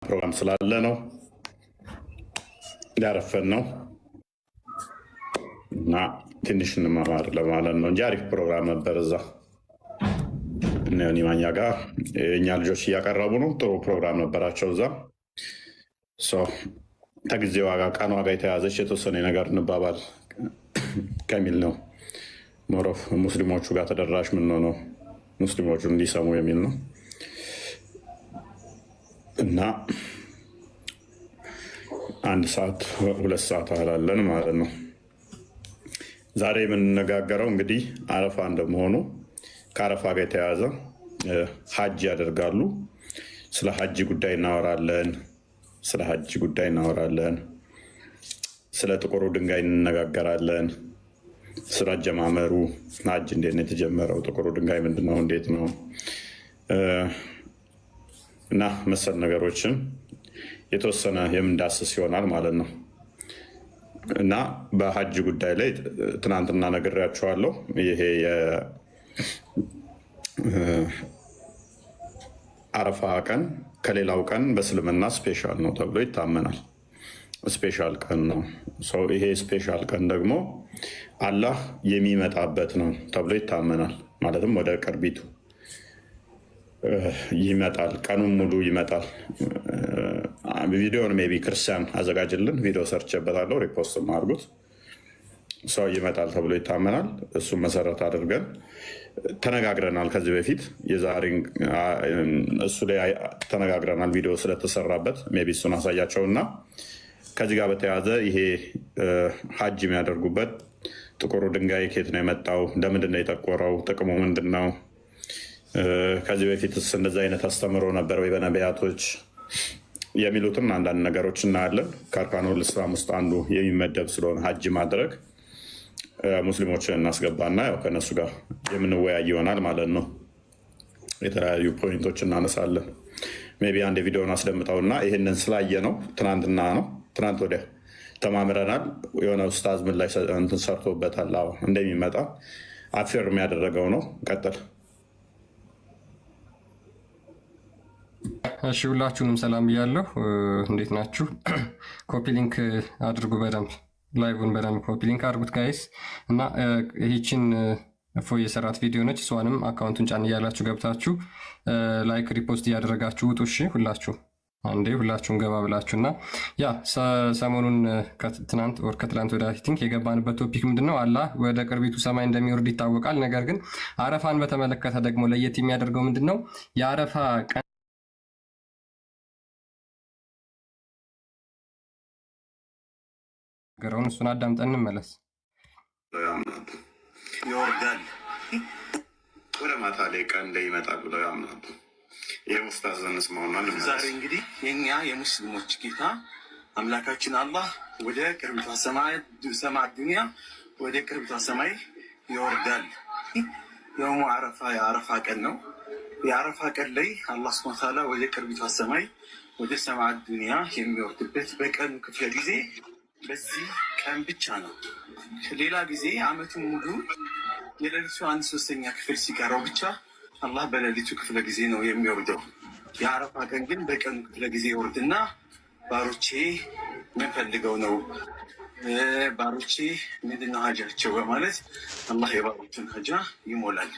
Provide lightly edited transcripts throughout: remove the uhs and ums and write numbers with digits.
ፕሮግራም ስላለ ነው ያረፈን ነው እና ትንሽ እንማማር ለማለት ነው እንጂ አሪፍ ፕሮግራም ነበር። እዛ እነ ዮኒ ማኛ ጋር የእኛ ልጆች እያቀረቡ ነው። ጥሩ ፕሮግራም ነበራቸው እዛ። ከጊዜዋ ጋር ቀኗ ጋር የተያዘች የተወሰነ ነገር እንባባል ከሚል ነው። ሞሮፍ ሙስሊሞቹ ጋር ተደራሽ ምን ነው ሙስሊሞቹ እንዲሰሙ የሚል ነው እና 1 ሰዓት 2 ሰዓት አላለን ማለት ነው። ዛሬ የምንነጋገረው እንግዲህ አረፋ እንደመሆኑ ከአረፋ ጋር የተያያዘ ሀጅ ያደርጋሉ። ስለ ሀጅ ጉዳይ እናወራለን። ስለ ጥቁሩ ድንጋይ እንነጋገራለን። ስለ አጀማመሩ ሀጅ እንዴት ነው የተጀመረው? ጥቁሩ ድንጋይ ምንድነው? እንዴት ነው? እና መሰል ነገሮችን የተወሰነ የምንዳስስ ይሆናል ማለት ነው። እና በሀጅ ጉዳይ ላይ ትናንትና ነግሬያችኋለሁ። ይሄ የአረፋ ቀን ከሌላው ቀን በእስልምና ስፔሻል ነው ተብሎ ይታመናል። ስፔሻል ቀን ነው። ይሄ ስፔሻል ቀን ደግሞ አላህ የሚመጣበት ነው ተብሎ ይታመናል። ማለትም ወደ ቅርቢቱ ይመጣል፣ ቀኑን ሙሉ ይመጣል። ቪዲዮን ሜይ ቢ ክርስቲያን አዘጋጅልን፣ ቪዲዮ ሰርችበታለሁ፣ ሪፖስት አድርጉት። ሰው ይመጣል ተብሎ ይታመናል። እሱም መሰረት አድርገን ተነጋግረናል ከዚህ በፊት እሱ ላይ ተነጋግረናል፣ ቪዲዮ ስለተሰራበት ሜይ ቢ እሱን አሳያቸውና ከዚህ ጋር በተያያዘ ይሄ ሀጅ የሚያደርጉበት ጥቁሩ ድንጋይ ከየት ነው የመጣው? ለምንድን ነው የጠቆረው? ጥቅሙ ምንድን ነው? ከዚህ በፊትስ እንደዚህ አይነት አስተምሮ ነበር ወይ በነቢያቶች? የሚሉትን አንዳንድ ነገሮች እናያለን። ከአርካኑል ኢስላም ውስጥ አንዱ የሚመደብ ስለሆነ ሀጅ ማድረግ ሙስሊሞችን እናስገባና ያው ከነሱ ጋር የምንወያይ ይሆናል ማለት ነው። የተለያዩ ፖይንቶች እናነሳለን። ሜይ ቢ አንድ ቪዲዮን አስደምጠውና ይህንን ስላየ ነው ትናንት ወዲያ ተማምረናል። የሆነ ኡስታዝ ምን ላይ እንትን ሰርቶበታል እንደሚመጣ አፌር የሚያደረገው ነው። ቀጥል። እሺ ሁላችሁንም ሰላም ብያለሁ። እንዴት ናችሁ? ኮፒ ሊንክ አድርጉ፣ በደንብ ላይቭን በደንብ ኮፒ ሊንክ አድርጉት ጋይስ። እና ይህችን እፎ የሰራት ቪዲዮ ነች። እሷንም አካውንቱን ጫን እያላችሁ ገብታችሁ ላይክ ሪፖስት እያደረጋችሁ ውጡ። እሺ ሁላችሁም ገባ ብላችሁ እና ያ ሰሞኑን ከትላንት ወደ ቲንክ የገባንበት ቶፒክ ምንድነው? አላህ ወደ ቅርቢቱ ሰማይ እንደሚወርድ ይታወቃል። ነገር ግን አረፋን በተመለከተ ደግሞ ለየት የሚያደርገው ምንድነው? የአረፋ ቀን ነገረውን እሱን አዳምጠን እንመለስ። ይወርዳል ወደ ማታ ላይ ቀን ላይ ይመጣል ብለው ያምናሉ። ይህ ኡስታዝ እንስማውና ዛሬ እንግዲህ የኛ የሙስሊሞች ጌታ አምላካችን አላህ ወደ ቅርቢቷ ሰማይ ዱንያ ወደ ቅርቢቷ ሰማይ ይወርዳል። የውሙ አረፋ የአረፋ ቀን ነው። የአረፋ ቀን ላይ አላህ ሱብሓነሁ ወተዓላ ወደ ቅርቢቷ ሰማይ ወደ ሰማይ ዱንያ የሚወርድበት በቀኑ ክፍለ ጊዜ በዚህ ቀን ብቻ ነው። ሌላ ጊዜ አመቱን ሙሉ የሌሊቱ 1/3 ክፍል ሲቀረው ብቻ አላህ በሌሊቱ ክፍለ ጊዜ ነው የሚወርደው። የአረፋ ቀን ግን በቀኑ ክፍለ ጊዜ ይወርድና ባሮቼ ምን ፈልገው ነው፣ ባሮቼ ምንድነው ሀጃቸው በማለት አላህ የባሮችን ሀጃ ይሞላል።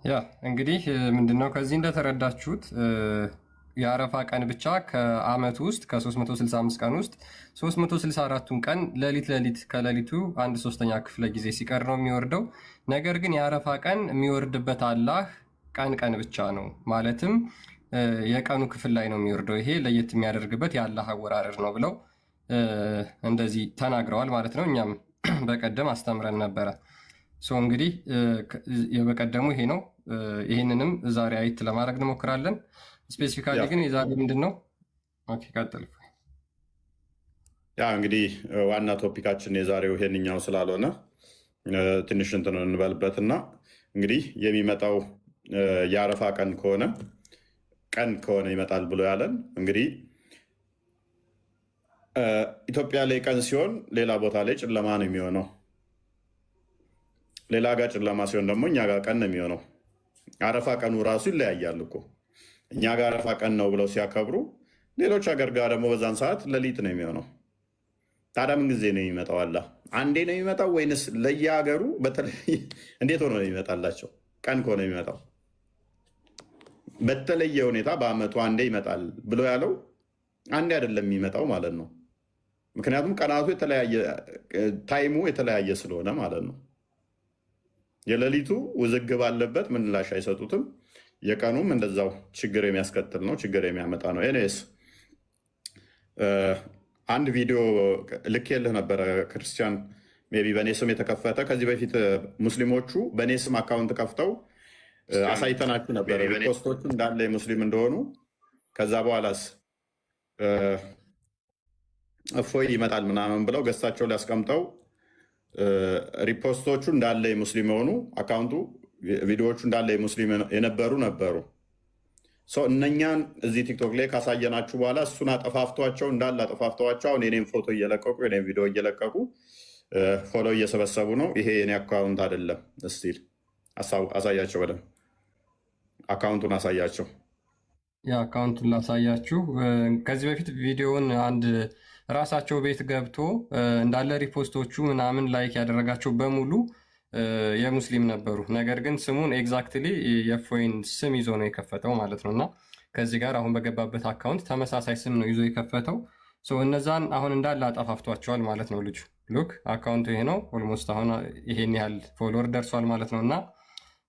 ያ እንግዲህ ምንድነው ከዚህ እንደተረዳችሁት የአረፋ ቀን ብቻ ከአመቱ ውስጥ ከ365 ቀን ውስጥ 364ቱን ቀን ሌሊት ከሌሊቱ 1/3 ክፍለ ጊዜ ሲቀር ነው የሚወርደው። ነገር ግን የአረፋ ቀን የሚወርድበት አላህ ቀን ብቻ ነው፣ ማለትም የቀኑ ክፍል ላይ ነው የሚወርደው። ይሄ ለየት የሚያደርግበት የአላህ አወራረድ ነው ብለው እንደዚህ ተናግረዋል ማለት ነው። እኛም በቀደም አስተምረን ነበረ። እንግዲህ የበቀደሙ ይሄ ነው። ይህንንም ዛሬ አይት ለማድረግ እንሞክራለን። ስፔሲፊካሊ ግን የዛሬ ምንድን ነው? ቀጥል። ያ እንግዲህ ዋና ቶፒካችን የዛሬው ይሄንኛው ስላልሆነ ትንሽ እንትን እንበልበትና እንግዲህ የሚመጣው የአረፋ ቀን ከሆነ ይመጣል ብሎ ያለን እንግዲህ ኢትዮጵያ ላይ ቀን ሲሆን ሌላ ቦታ ላይ ጨለማ ነው የሚሆነው። ሌላ ጋር ጨለማ ሲሆን ደግሞ እኛ ጋር ቀን ነው የሚሆነው። አረፋ ቀኑ ራሱ ይለያያል እኮ እኛ ጋር አረፋ ቀን ነው ብለው ሲያከብሩ፣ ሌሎች ሀገር ጋር ደግሞ በዛን ሰዓት ሌሊት ነው የሚሆነው። ታዲያ ምን ጊዜ ነው የሚመጣው? አላህ አንዴ ነው የሚመጣው ወይንስ ለየሀገሩ እንዴት ሆኖ ነው የሚመጣላቸው? ቀን ከሆነ የሚመጣው በተለየ ሁኔታ በአመቱ አንዴ ይመጣል ብሎ ያለው አንዴ አይደለም የሚመጣው ማለት ነው። ምክንያቱም ቀናቱ የተለያየ ታይሙ የተለያየ ስለሆነ ማለት ነው። የሌሊቱ ውዝግብ አለበት፣ ምላሽ አይሰጡትም። የቀኑም እንደዛው ችግር የሚያስከትል ነው፣ ችግር የሚያመጣ ነው። ኤኒዌይስ አንድ ቪዲዮ ልኬልህ ነበረ ክርስቲያን፣ ሜይ ቢ በእኔ ስም የተከፈተ ከዚህ በፊት ሙስሊሞቹ በእኔ ስም አካውንት ከፍተው አሳይተናችሁ ነበረ ሪፖስቶቹ እንዳለ የሙስሊም እንደሆኑ። ከዛ በኋላስ እፎይ ይመጣል ምናምን ብለው ገዝታቸው ሊያስቀምጠው ሪፖስቶቹ እንዳለ የሙስሊም የሆኑ አካውንቱ ቪዲዮዎቹ እንዳለ የሙስሊም የነበሩ ነበሩ። እነኛን እዚህ ቲክቶክ ላይ ካሳየናችሁ በኋላ እሱን አጠፋፍቷቸው እንዳለ አጠፋፍተዋቸው አሁን የኔም ፎቶ እየለቀቁ የኔም ቪዲዮ እየለቀቁ ፎሎ እየሰበሰቡ ነው። ይሄ የኔ አካውንት አይደለም። እስቲል አሳያቸው፣ በደምብ አካውንቱን አሳያቸው። የአካውንቱን ላሳያችሁ። ከዚህ በፊት ቪዲዮውን አንድ ራሳቸው ቤት ገብቶ እንዳለ ሪፖስቶቹ ምናምን ላይክ ያደረጋቸው በሙሉ የሙስሊም ነበሩ። ነገር ግን ስሙን ኤግዛክትሊ የእፎይን ስም ይዞ ነው የከፈተው ማለት ነው። እና ከዚህ ጋር አሁን በገባበት አካውንት ተመሳሳይ ስም ነው ይዞ የከፈተው። እነዛን አሁን እንዳለ አጠፋፍቷቸዋል ማለት ነው። ልጁ ሉክ አካውንቱ ይሄ ነው። ኦልሞስት አሁን ይሄን ያህል ፎሎወር ደርሷል ማለት ነው። እና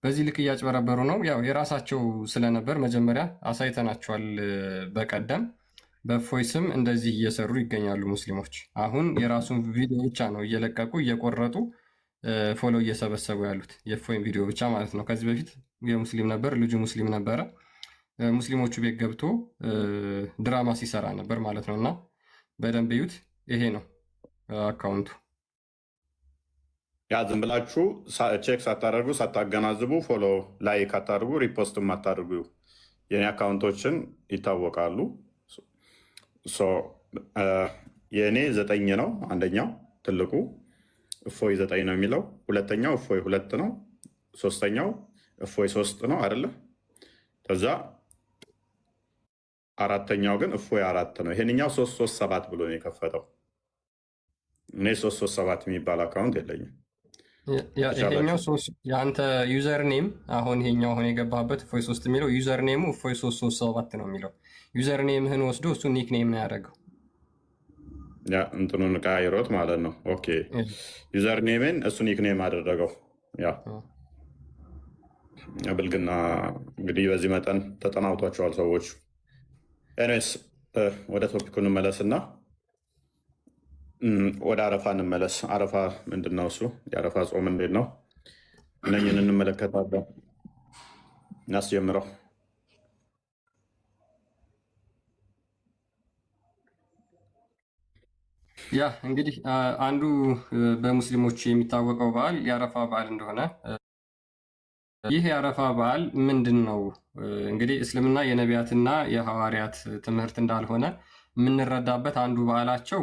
በዚህ ልክ እያጭበረበሩ ነው። ያው የራሳቸው ስለነበር መጀመሪያ አሳይተናቸዋል በቀደም። በእፎይ ስም እንደዚህ እየሰሩ ይገኛሉ ሙስሊሞች። አሁን የራሱን ቪዲዮ ብቻ ነው እየለቀቁ እየቆረጡ ፎሎ እየሰበሰቡ ያሉት የእፎይን ቪዲዮ ብቻ ማለት ነው። ከዚህ በፊት የሙስሊም ነበር፣ ልጁ ሙስሊም ነበረ። ሙስሊሞቹ ቤት ገብቶ ድራማ ሲሰራ ነበር ማለት ነው። እና በደንብ እዩት። ይሄ ነው አካውንቱ። ያ ዝም ብላችሁ ቼክ ሳታደርጉ ሳታገናዝቡ ፎሎ ላይክ አታድርጉ፣ ሪፖስትም አታድርጉ። የኔ አካውንቶችን ይታወቃሉ። የእኔ 9 ነው። አንደኛው ትልቁ እፎይ 9 ነው የሚለው፣ ሁለተኛው እፎይ 2 ነው፣ ሶስተኛው እፎይ 3 ነው አይደለ? ከዛ አራተኛው ግን እፎይ 4 ነው። ይሄንኛው 337 ብሎ ነው የከፈተው። እኔ 337 የሚባል አካውንት የለኝም። ይሄኛው የአንተ ዩዘር ኔም አሁን ይሄኛው አሁን የገባበት እፎይ 3 የሚለው ዩዘር ኔሙ እፎይ 337 ነው የሚለው። ዩዘር ኔምህን ወስዶ እሱ ኒክ ኔም ነው ያደረገው። እንትኑን ቀያይሮት ማለት ነው። ኦኬ ዩዘር ኔምን እሱ ኒክ ኔም አደረገው። ያ ብልግና እንግዲህ በዚህ መጠን ተጠናውቷቸዋል ሰዎች። ኤኒዌይስ ወደ ቶፒኩ እንመለስና ወደ አረፋ እንመለስ። አረፋ ምንድን ነው? እሱ የአረፋ ጾም እንዴት ነው? እነኝን እንመለከታለን። እናስጀምረው። ያ እንግዲህ አንዱ በሙስሊሞች የሚታወቀው በዓል የአረፋ በዓል እንደሆነ፣ ይህ የአረፋ በዓል ምንድን ነው? እንግዲህ እስልምና የነቢያትና የሐዋርያት ትምህርት እንዳልሆነ የምንረዳበት አንዱ በዓላቸው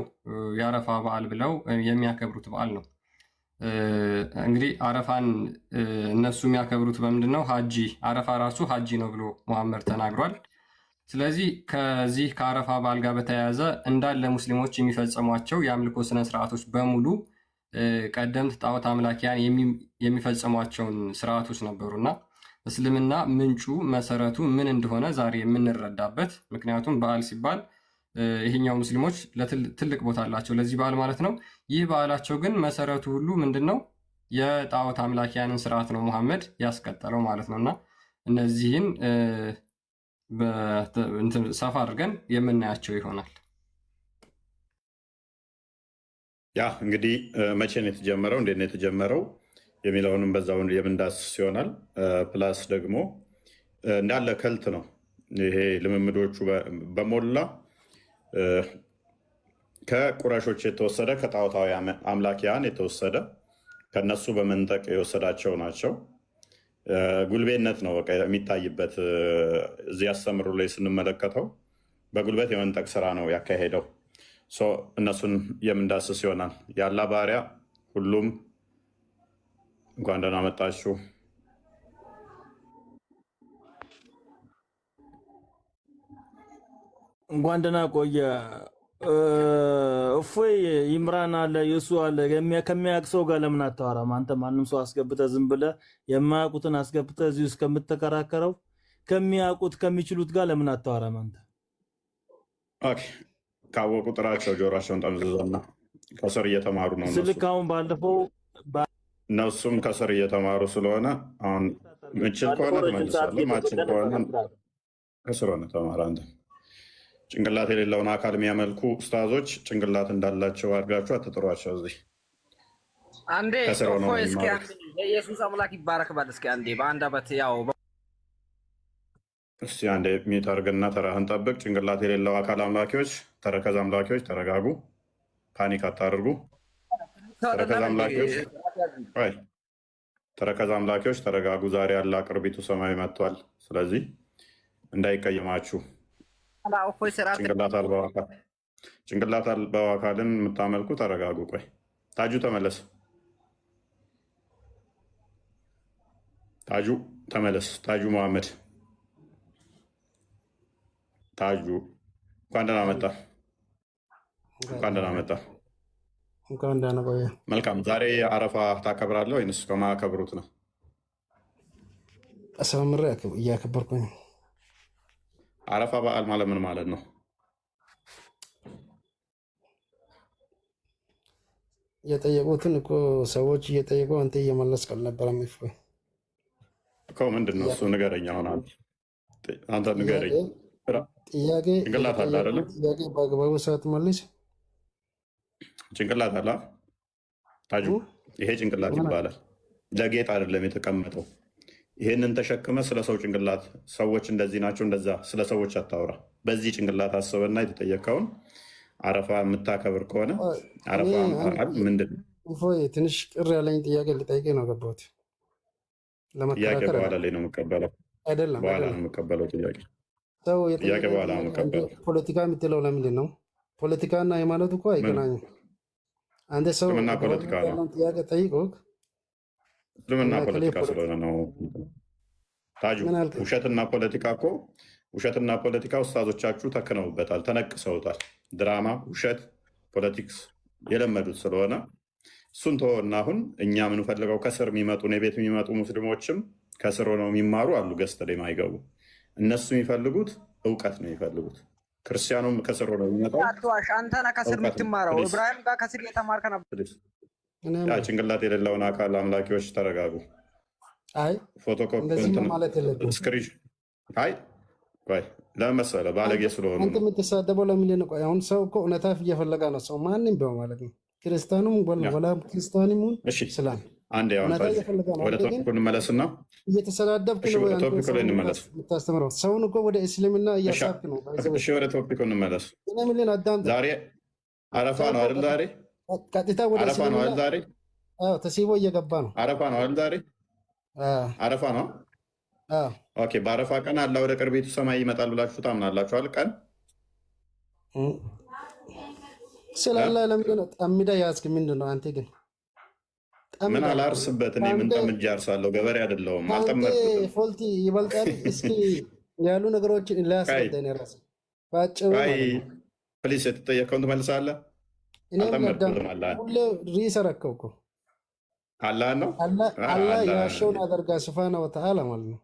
የአረፋ በዓል ብለው የሚያከብሩት በዓል ነው። እንግዲህ አረፋን እነሱ የሚያከብሩት በምንድን ነው? ሀጂ አረፋ ራሱ ሀጂ ነው ብሎ መሐመድ ተናግሯል። ስለዚህ ከዚህ ከአረፋ በዓል ጋር በተያያዘ እንዳለ ሙስሊሞች የሚፈጸሟቸው የአምልኮ ስነስርዓቶች በሙሉ ቀደምት ጣዖት አምላኪያን የሚፈጸሟቸውን ስርዓቶች ነበሩና እስልምና ምንጩ መሰረቱ ምን እንደሆነ ዛሬ የምንረዳበት፣ ምክንያቱም በዓል ሲባል ይሄኛው ሙስሊሞች ትልቅ ቦታ አላቸው ለዚህ በዓል ማለት ነው። ይህ በዓላቸው ግን መሰረቱ ሁሉ ምንድን ነው? የጣዖት አምላኪያንን ስርዓት ነው ሙሐመድ ያስቀጠለው ማለት ነው። እና እነዚህን ሰፋ አድርገን የምናያቸው ይሆናል። ያ እንግዲህ መቼ ነው የተጀመረው፣ እንዴት ነው የተጀመረው የሚለውንም በዛው የምንዳስስ ይሆናል። ፕላስ ደግሞ እንዳለ ከልት ነው ይሄ ልምምዶቹ በሞላ ከቁረሾች የተወሰደ ከጣዖታዊ አምላኪያን የተወሰደ ከነሱ በመንጠቅ የወሰዳቸው ናቸው። ጉልቤነት ነው በቃ የሚታይበት። እዚህ አስተምሩ ላይ ስንመለከተው በጉልበት የመንጠቅ ስራ ነው ያካሄደው። እነሱን የምንዳስስ ይሆናል። ያላ ባሪያ ሁሉም እንኳን ደህና መጣችሁ። እንኳን ደህና ቆየ። እፎይ ይምራን አለ የሱ አለ ከሚያውቅ ሰው ጋር ለምን አታወራም? አንተ ማንም ሰው አስገብተህ ዝም ብለህ የማያውቁትን አስገብተህ እዚህ ውስጥ ከምትከራከረው ከሚያውቁት ከሚችሉት ጋር ለምን አታወራም? አንተ ኦኬ፣ ካወቁ ጥራቸው ጆሯቸውን ጠምዝዘውና ከስር እየተማሩ ነው ስልክ አሁን ባለፈው እነሱም ከስር እየተማሩ ስለሆነ አሁን ምችል ከሆነ ትመልሳለህ፣ ማችል ከሆነ ከስር ሆነ ተማር። አንተ ጭንቅላት የሌለውን አካል የሚያመልኩ ኡስታዞች ጭንቅላት እንዳላቸው አድርጋችሁ አትጥሯቸው። እዚህ አንዴ እፎይ እስኪ የኢየሱስ አምላክ ይባረክ በል እስኪ አንዴ በአንድ አበት ያው እስቲ አንዴ ሚት አድርግና ተራህን ጠብቅ። ጭንቅላት የሌለው አካል አምላኪዎች፣ ተረከዝ አምላኪዎች ተረጋጉ፣ ፓኒክ አታድርጉ። ተረከዝ አምላኪዎች ተረጋጉ። ዛሬ ያለ ቅርቢቱ ሰማይ መጥቷል። ስለዚህ እንዳይቀየማችሁ። ጭንቅላት አልባው አካልን የምታመልኩ ተረጋጉ። ቆይ ታጁ ተመለስ፣ ታጁ ተመለስ፣ ታጁ መሐመድ ታጁ እንኳን ደህና መጣ፣ እንኳን ደህና መጣ። እንኳን ደህና ቆየ። መልካም። ዛሬ አረፋ ታከብራለህ ወይንስ ከማያከብሩት ነው? አሳምሬ እያከበርኩኝ። አረፋ በዓል ማለት ምን ማለት ነው? የጠየቁትን እኮ ሰዎች እየጠየቁ አንተ እየመለስክ አልነበረም? እኮ ምንድን ነው እሱ? ንገረኝ። አሁን አንተ ንገረኝ። ጥያቄ ጭንቅላት አለ አይደለ? ጥያቄ በአግባቡ ሰዓት መልስ። ጭንቅላት አለ ታጁ። ይሄ ጭንቅላት ይባላል። ለጌጥ አይደለም የተቀመጠው። ይሄንን ተሸክመ ስለ ሰው ጭንቅላት ሰዎች እንደዚህ ናቸው እንደዛ ስለ ሰዎች አታውራ። በዚህ ጭንቅላት አስበና የተጠየቀውን አረፋ የምታከብር ከሆነ አረፋ ምንድን ነው? ትንሽ ቅር ያለኝ ጥያቄ ልጠይቅ ነው ገባሁት። ጥያቄ በኋላ ላይ ነው የምቀበለው። አይደለም በኋላ ነው የምቀበለው ጥያቄ ጥያቄ በኋላ ነው የምቀበለው። ፖለቲካ የምትለው ለምንድን ነው? ፖለቲካና ሃይማኖት እኮ አይገናኙም። አንድ ሰው ፖለቲካ ነው ጥያቄ ጠይቆ እስልምና ፖለቲካ ስለሆነ ነው ታጁ። ውሸትና ፖለቲካ እኮ ውሸትና ፖለቲካ ኡስታዞቻችሁ ተክነውበታል፣ ተነቅሰውታል። ድራማ፣ ውሸት፣ ፖለቲክስ የለመዱት ስለሆነ እሱን ተወና አሁን እኛ የምንፈልገው ከስር የሚመጡ የቤት የሚመጡ ሙስሊሞችም ከስር ሆነው የሚማሩ አሉ፣ ገዝተ ላይ ማይገቡ። እነሱ የሚፈልጉት እውቀት ነው የሚፈልጉት። ክርስቲያኑም ከስር ሆነው የሚመጣው አንተና ከስር የምትማረው ኢብራሂም ጋር ከስር የተማርከ ነበር። ጭንቅላት የሌለውን አካል አምላኪዎች ተረጋጉ። ፎቶኮፒ ለምን መሰለህ ባለጌ ስለሆኑ አንተ የምትሳደበው ለምንድን ነው? አሁን ሰው እኮ እውነታ እየፈለጋ ነው። ሰው ማንም ቢሆን ማለት ነው፣ ክርስቲያኑም ወላ ክርስቲያንም ስላም አንድ ወደ ቶፒኩ እንመለስና እየተሰዳደብክ ነው የምታስተምረው ሰውን እኮ ወደ እስልምና እያሳብክ ነው። ወደ ቶፒኩ እንመለስ። ዛሬ አረፋ ነው አይደል? ዛሬ ቀጥታ ወደ አረፋ ነው አይደል? ዛሬ ተሲቦ እየገባ ነው። አረፋ ነው አይደል? ዛሬ አረፋ ነው። ኦኬ፣ በአረፋ ቀን አላህ ወደ ቅርቤቱ ሰማይ ይመጣል ብላችሁ ታምናላችኋል? ቀን ስላላ ለምንድን ነው ጠምዳ ያዝክ? ምንድን ነው አንተ ግን ምን አላርስበት? እኔ ምን ጠምጄ አርሳለሁ? ገበሬ አይደለሁም፣ አልጠመድኩትም። ፎልቲ ይበልጣል። እስኪ ያሉ ነገሮችን ላያስረዳኝ ራስ ባጭሩ ፕሊስ፣ የተጠየቀውን ትመልሳለህ። ሁሌ ሪሰረከው እኮ አላህ ነው። አላህ ያሸውን አደርጋ ስፋነ ወተዓላ ማለት ነው።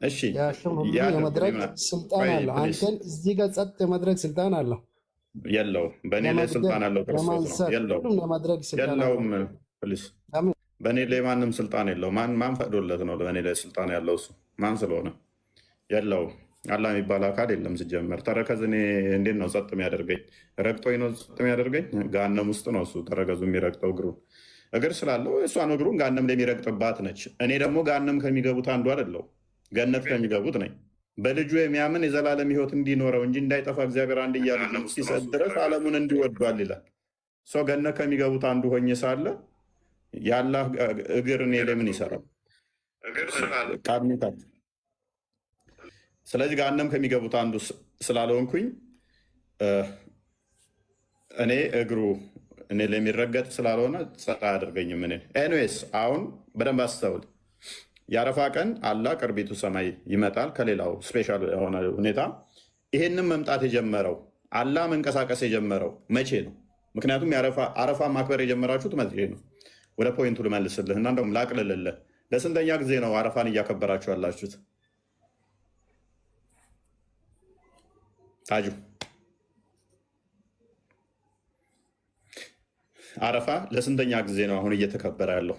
እሺ፣ ያሸውን ሁሉ የመድረግ ስልጣን አለው። አንተን እዚህ ጋር ጸጥ የመድረግ ስልጣን አለው የለውም? በእኔ ላይ ስልጣን አለው ክርስቶስ ነው። የለውም ፕሊስ፣ በእኔ ላይ ማንም ስልጣን የለው። ማን ፈቅዶለት ነው በእኔ ላይ ስልጣን ያለው? እሱ ማን ስለሆነ የለውም። አላህ የሚባል አካል የለም ሲጀመር። ተረከዝ እኔ እንዴት ነው ጸጥ የሚያደርገኝ? ረግጦኝ ነው ጸጥ የሚያደርገኝ? ጋነም ውስጥ ነው እሱ ተረከዙ የሚረግጠው። እግር ስላለው እሷን እግሩን ጋነም ላይ የሚረግጥባት ነች። እኔ ደግሞ ጋነም ከሚገቡት አንዱ አይደለው፣ ገነት ከሚገቡት ነኝ። በልጁ የሚያምን የዘላለም ሕይወት እንዲኖረው እንጂ እንዳይጠፋ እግዚአብሔር አንድያ ልጁን እስኪሰጥ ድረስ ዓለሙን እንዲወዷል ይላል። ሰው ገነት ከሚገቡት አንዱ ሆኜ ሳለ የአላህ እግር እኔ ላይ ምን ይሰራል? ቃሚታት። ስለዚህ ጋነም ከሚገቡት አንዱ ስላልሆንኩኝ እኔ እግሩ እኔ ለሚረገጥ ስላልሆነ ጸጥ አያደርገኝም። እኔ ኤኒዌይስ አሁን በደንብ አስተውል። የአረፋ ቀን አላህ ቅርቢቱ ሰማይ ይመጣል። ከሌላው ስፔሻል የሆነ ሁኔታ ይሄንን መምጣት የጀመረው አላህ መንቀሳቀስ የጀመረው መቼ ነው? ምክንያቱም አረፋ ማክበር የጀመራችሁት መቼ ነው? ወደ ፖይንቱ ልመልስልህ እና እንደውም ላቅልልልህ። ለስንተኛ ጊዜ ነው አረፋን እያከበራችሁ ያላችሁት? ታጁ አረፋ ለስንተኛ ጊዜ ነው አሁን እየተከበረ ያለው?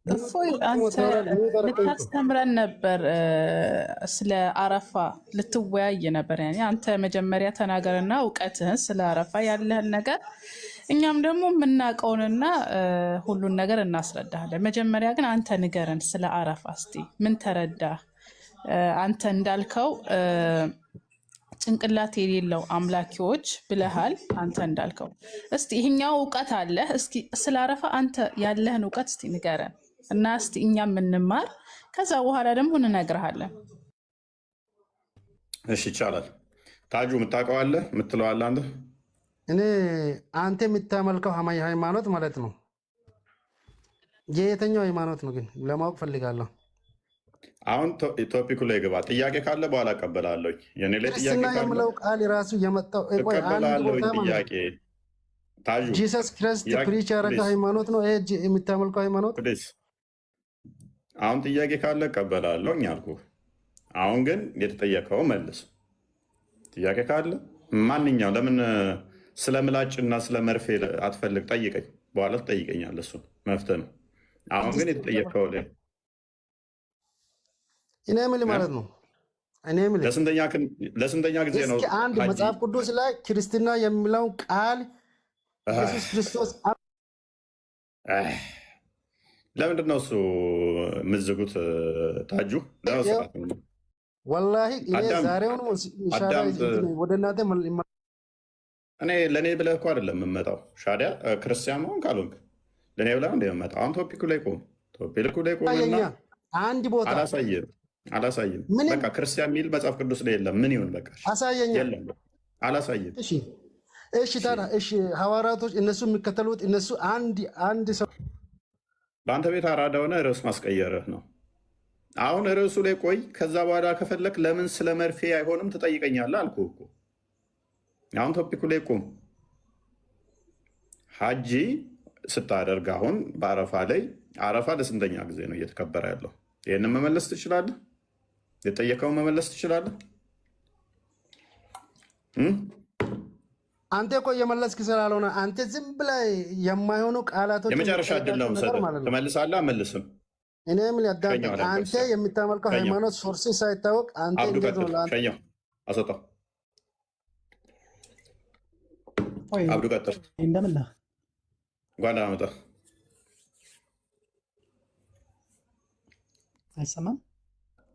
እፎይ አንተ ልታስተምረን ነበር፣ ስለ አረፋ ልትወያይ ነበር። ያኔ አንተ መጀመሪያ ተናገርና እውቀትህን ስለ አረፋ ያለህን ነገር እኛም ደግሞ የምናውቀውንና ሁሉን ነገር እናስረዳለን። መጀመሪያ ግን አንተ ንገረን ስለ አረፋ እስቲ ምን ተረዳህ? አንተ እንዳልከው ጭንቅላት የሌለው አምላኪዎች ብለሃል። አንተ እንዳልከው እስቲ ይሄኛው እውቀት አለ። እስኪ ስለ አረፋ አንተ ያለህን እውቀት እስቲ ንገረን እና እስቲ እኛም እንማር፣ ከዛ በኋላ ደግሞ እንነግርሃለን። እሺ ይቻላል። ታጁ የምታውቀዋለህ የምትለዋለህ አንተ? እኔ አንተ የምታመልከው ሃይማኖት ማለት ነው የየትኛው ሃይማኖት ነው ግን ለማወቅ ፈልጋለሁ። አሁን ቶፒኩ ላይ ግባ። ጥያቄ ካለ በኋላ እቀበላለሁ። የኔ ላይ ጥያቄ ካለ የምለው ቃል ራሱ የመጣው እቀበላለሁ። ጥያቄ ታጁ ጂሰስ ክራይስት ፕሪች ያደረገ ሃይማኖት ነው ይሄ የምታመልከው ሃይማኖት? አሁን ጥያቄ ካለ እቀበላለሁ አልኩህ። አሁን ግን የተጠየቀው መልስ። ጥያቄ ካለ ማንኛው ለምን ስለ ምላጭና ስለ መርፌ አትፈልግ? ጠይቀኝ፣ በኋላ ትጠይቀኛለህ። እሱ መፍትሄ ነው። አሁን ግን የተጠየቀው ላይ እኔ የምልህ ማለት ነው። እኔ የምልህ ለስንተኛ ጊዜ ነው? እስኪ አንድ መጽሐፍ ቅዱስ ላይ ክርስትና የሚለው ቃል ኢየሱስ ክርስቶስ ለምንድን ነው እሱ የምትዝጉት? ታጁ ወላሂ እኔ ዛሬውን ወደ እናንተ እኔ ለእኔ ብለህ እኮ አይደለም የምመጣው። ሻዲያ ክርስቲያን መሆን ካልሆንክ ለእኔ ብለህ እንደ የምመጣው። አሁን ቶፒኩ ላይ ቆም፣ ቶፒኩ ላይ ቆምና አንድ ቦታ አላሳይም። በቃ ክርስቲያን የሚል መጽሐፍ ቅዱስ ላይ የለም። ምን ይሁን በቃ አሳየኛ። አላሳይም። እሺ ታዲያ እሺ፣ ሐዋርያቶች እነሱ የሚከተሉት እነሱ አንድ ሰው በአንተ ቤት አራዳ ሆነ ርዕስ ማስቀየርህ ነው። አሁን ርዕሱ ላይ ቆይ። ከዛ በኋላ ከፈለክ ለምን ስለ መርፌ አይሆንም ትጠይቀኛለህ አልኩህ እኮ። አሁን ቶፒኩ ላይ ቁም። ሀጂ ስታደርግ አሁን በአረፋ ላይ አረፋ ለስንተኛ ጊዜ ነው እየተከበረ ያለው? ይህንን መመለስ ትችላለህ? የጠየቀውን መመለስ ትችላለህ? አንተ እኮ የመለስክ ስላልሆነ አንተ ዝም ብለህ የማይሆኑ ቃላቶች የመጨረሻ እድል ነው የምሰጥህ። ትመልሳለህ? አመልስም። እኔ ምን ያዳምጥ? አንተ የምታመልከው ሃይማኖት ሶርስ ሳይታወቅ አንተ እንዴት ነው ሸኛው? አስወጣው። አብዱ ቀጥል። እንደምን ነህ? ጓዳ መጣ። አይሰማም?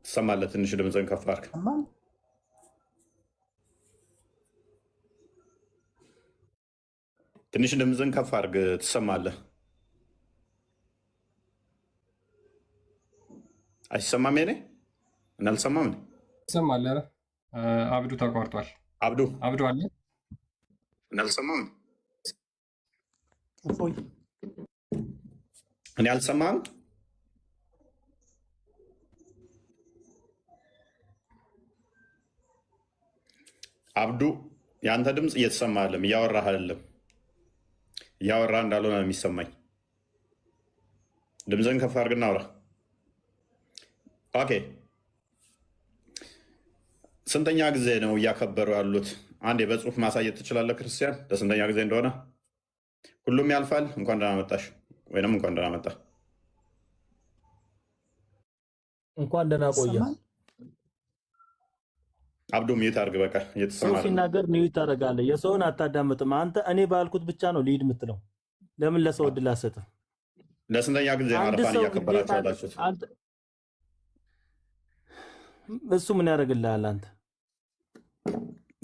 ትሰማለህ? ትንሽ ድምፅህን ከፍ አድርግ። ትንሽ ድምፅህን ከፍ አድርግ። ትሰማለህ? አይሰማም? ኔ እናልሰማም። ትሰማለህ? አብዱ ተቋርጧል። አብዱ አለ እናልሰማም። እፎይ እኔ አልሰማም። አብዱ የአንተ ድምፅ እየተሰማ አይደለም። እያወራህ አይደለም። እያወራህ እንዳልሆነ ነው የሚሰማኝ። ድምፅህን ከፍ አድርግና አውራ። ኦኬ። ስንተኛ ጊዜ ነው እያከበሩ ያሉት? አንዴ በጽሁፍ ማሳየት ትችላለህ? ክርስቲያን ለስንተኛ ጊዜ እንደሆነ? ሁሉም ያልፋል። እንኳን ደህና መጣሽ ወይንም እንኳን ደህና መጣ። እንኳን ደህና ቆየ። አብዱ ሚዩት አድርግ። በቃ እየተሰማ ሲናገር ሚዩት ታደርጋለህ። የሰውን አታዳምጥም አንተ። እኔ ባልኩት ብቻ ነው ሊድ የምትለው። ለምን ለሰው እድል አትሰጥም? ለስንተኛ ጊዜ ነው አረፋን እያከበራችሁ ያላችሁት? እሱ ምን ያደርግልሃል አንተ?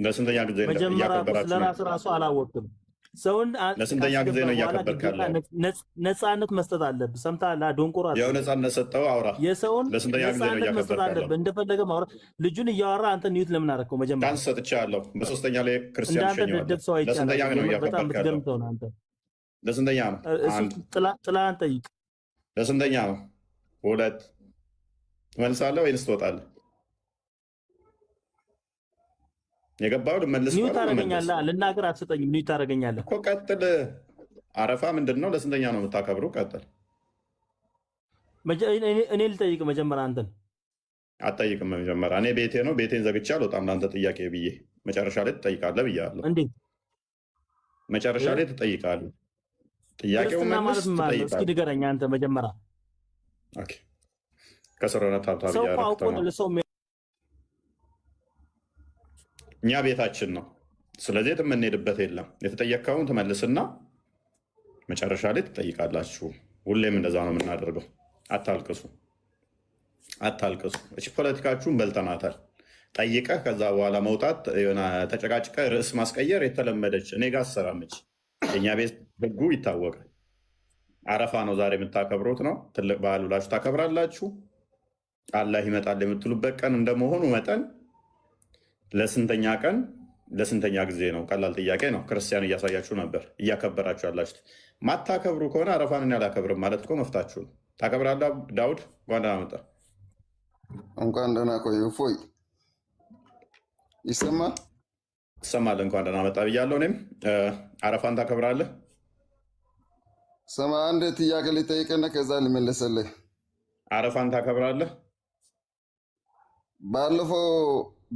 ለስንተኛ ጊዜ እያከበራችሁ? ለራስህ ራሱ አላወቅም። ሰውን ለስንተኛ ጊዜ ነው እያከበርክ ያለው? ነፃነት መስጠት አለብህ። ሰምተሃል? ዶንቆሮ ያው ነፃነት ሰጠው። አውራ። የሰውን ለስንተኛ ጊዜ ነው እያከበርክ ያለው? እንደፈለገ ማውራት። ልጁን እያወራ አንተ ኒውት ለምን አደረከው? መጀመሪያ ቻንስ ሰጥቻለሁ። በሶስተኛ ላይ ክርስቲያን ሸኘዋለሁ። ለስንተኛ ነው እያከበርክ ያለው? ለስንተኛ ነው? ጥላህን ጠይቅ። ለስንተኛ ነው? ሁለት። ትመልሳለህ ወይንስ ትወጣለህ? የገባው ልመልስ ኒው ታደርገኛለህ። ልናገር አትሰጠኝም። ኒው ታደርገኛለህ እኮ። ቀጥል። አረፋ ምንድን ነው? ለስንተኛ ነው የምታከብሩ? ቀጥል። እኔ ልጠይቅ መጀመሪያ። አንተን አትጠይቅም። መጀመሪያ እኔ ቤቴ ነው፣ ቤቴን ዘግቼ አልወጣም ለአንተ ጥያቄ ብዬ። መጨረሻ ላይ ትጠይቃለህ ብያለሁ። እንዴት መጨረሻ ላይ ትጠይቃለህ? ጥያቄው መልስ ትጠይቃለህ። እስኪ ንገረኝ አንተ መጀመሪያ። ከስረነ ታብታብ እኛ ቤታችን ነው። ስለዚህ የምንሄድበት የለም። የተጠየቅከውን ትመልስና መጨረሻ ላይ ትጠይቃላችሁ። ሁሌም እንደዛ ነው የምናደርገው። አታልቅሱ፣ አታልቅሱ። እሺ ፖለቲካችሁን በልተናታል። ጠይቀህ ከዛ በኋላ መውጣት፣ ተጨቃጭቀህ ርዕስ ማስቀየር የተለመደች እኔ ጋር አሰራመች። የእኛ ቤት ህጉ ይታወቃል። አረፋ ነው ዛሬ የምታከብሩት ነው። ትልቅ በዓል ብላችሁ ታከብራላችሁ። አላህ ይመጣል የምትሉበት ቀን እንደመሆኑ መጠን ለስንተኛ ቀን ለስንተኛ ጊዜ ነው? ቀላል ጥያቄ ነው። ክርስቲያን እያሳያችሁ ነበር እያከበራችሁ ያላችሁት። ማታከብሩ ከሆነ አረፋን እኔ አላከብርም ማለት እኮ መፍታችሁ ነው። ታከብራለህ? ዳውድ እንኳን ደህና መጣ። እንኳን ደህና ቆዩ። እፎይ ይሰማል? ትሰማለህ? እንኳን ደህና መጣ ብያለሁ። እኔም አረፋን ታከብራለህ? ሰማ አንድ ጥያቄ ልጠይቅና ከዛ ልመለሰልህ። አረፋን ታከብራለህ? ባለፈው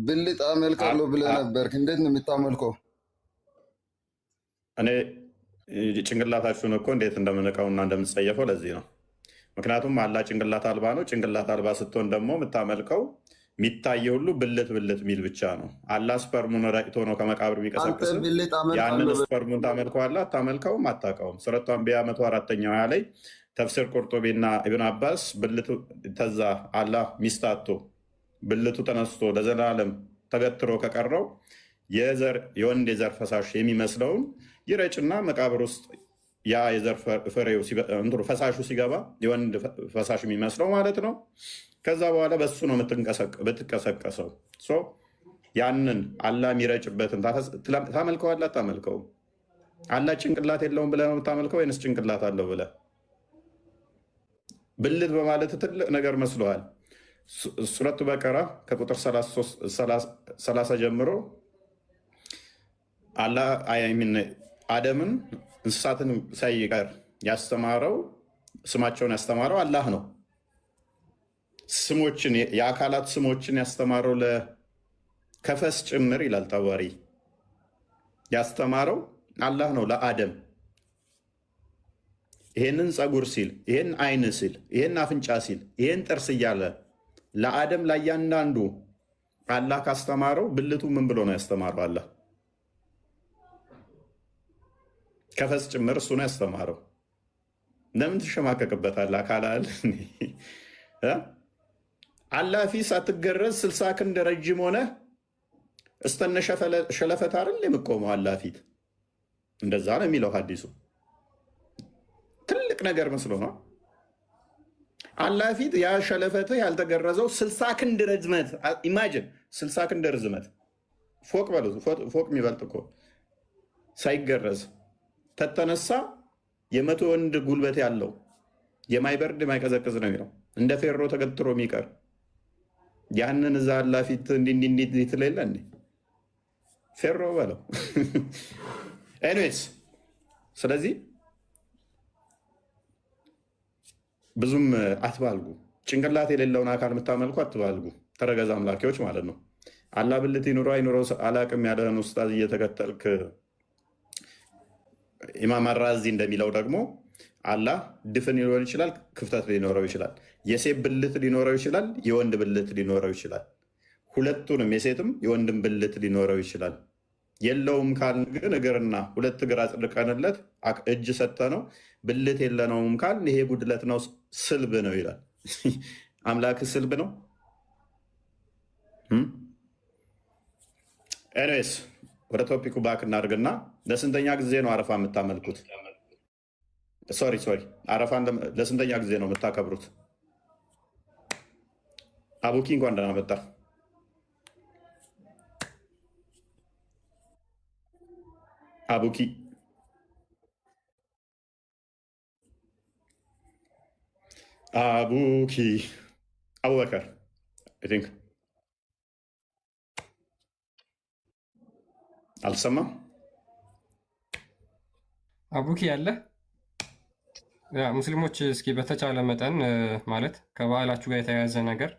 ብልጥ አመልካለሁ ብለህ ነበርክ። እንዴት ነው የምታመልከው? እኔ ጭንቅላታችሁን እኮ እንዴት እንደምንቀውና እንደምትጸየፈው ለዚህ ነው። ምክንያቱም አላህ ጭንቅላት አልባ ነው። ጭንቅላት አልባ ስትሆን ደግሞ የምታመልከው የሚታየ ሁሉ ብልት ብልት የሚል ብቻ ነው። አላህ ስፐርሙን ረጭቶ ነው ከመቃብር የሚቀሰቅስ። ያንን ስፐርሙን ታመልከዋለህ? አታመልከውም? አታውቀውም? ሱረቱ አንቢያ 104ኛው ላይ ተፍሲር ቁርጡቢና ኢብን አባስ ብልቱ ተዛ አላህ ሚስታቶ ብልቱ ተነስቶ ለዘላለም ተገትሮ ከቀረው የወንድ የዘር ፈሳሽ የሚመስለውን ይረጭና መቃብር ውስጥ ያ የዘር ፍሬው ፈሳሹ ሲገባ የወንድ ፈሳሽ የሚመስለው ማለት ነው። ከዛ በኋላ በሱ ነው ብትቀሰቀሰው። ያንን አላህ የሚረጭበትን ታመልከዋለህ? አታመልከውም? አላህ ጭንቅላት የለውም ብለህ ነው የምታመልከው ወይንስ ጭንቅላት አለው ብለህ? ብልት በማለት ትልቅ ነገር መስሎሃል? ሱረቱ በቀራ ከቁጥር 30 ጀምሮ አላህ አደምን እንስሳትን ሳይቀር ያስተማረው ስማቸውን ያስተማረው አላህ ነው። ስሞችን የአካላት ስሞችን ያስተማረው ለከፈስ ጭምር ይላል ጠዋሪ ያስተማረው አላህ ነው ለአደም። ይሄንን ፀጉር ሲል፣ ይሄን አይን ሲል፣ ይሄን አፍንጫ ሲል፣ ይሄን ጥርስ እያለ ለአደም ለእያንዳንዱ አላህ ካስተማረው ብልቱ ምን ብሎ ነው ያስተማረው? አላህ ከፈስ ጭምር እሱ ነው ያስተማረው። ለምን ትሸማቀቅበታለህ? አካላል አላህ ፊት ሳትገረዝ 60 ክንድ ረጅም ሆነ እስተነ ሸለፈት አይደል የምቆመው አላህ ፊት። እንደዛ ነው የሚለው ሐዲሱ። ትልቅ ነገር መስሎ ነው አላህ ፊት ያ ሸለፈትህ ያልተገረዘው 60 ክንድ ርዝመት። ኢማጅን 60 ክንድ ርዝመት ፎቅ በሉት። ፎቅ የሚበልጥ እኮ ሳይገረዝ ተተነሳ የመቶ ወንድ ጉልበት ያለው የማይበርድ የማይቀዘቅዝ ነው የሚለው እንደ ፌሮ ተገትሮ የሚቀር ያንን እዛ አላህ ፊት እንዲህ ትለለ እንዴ? ፌሮ በለው። ኤኒዌይስ ስለዚህ ብዙም አትባልጉ። ጭንቅላት የሌለውን አካል የምታመልኩ አትባልጉ። ተረገዝ አምላኪዎች ማለት ነው። አላህ ብልት ይኑረው አይኑረው አላቅም ያለህን ኡስታዝ እየተከተልክ ኢማም አራዚ እንደሚለው ደግሞ አላህ ድፍን ሊሆን ይችላል፣ ክፍተት ሊኖረው ይችላል። የሴት ብልት ሊኖረው ይችላል፣ የወንድ ብልት ሊኖረው ይችላል። ሁለቱንም የሴትም የወንድም ብልት ሊኖረው ይችላል። የለውም ካልን ግን እግርና ሁለት እግር አጽድቀንለት እጅ ሰጠ ነው። ብልት የለነውም ካልን ይሄ ጉድለት ነው፣ ስልብ ነው ይላል። አምላክ ስልብ ነው። ኤኒዌይስ ወደ ቶፒኩ ባክ እናድርግና ለስንተኛ ጊዜ ነው አረፋ የምታመልኩት? ሶሪ አረፋን ለስንተኛ ጊዜ ነው የምታከብሩት? አቡኪ እንኳን ደህና መጣ። አቡኪ አቡበከር አይ ቲንክ አልሰማም። አቡኪ ያለ ሙስሊሞች እስኪ በተቻለ መጠን ማለት ከበዓላችሁ ጋር የተያያዘ ነገር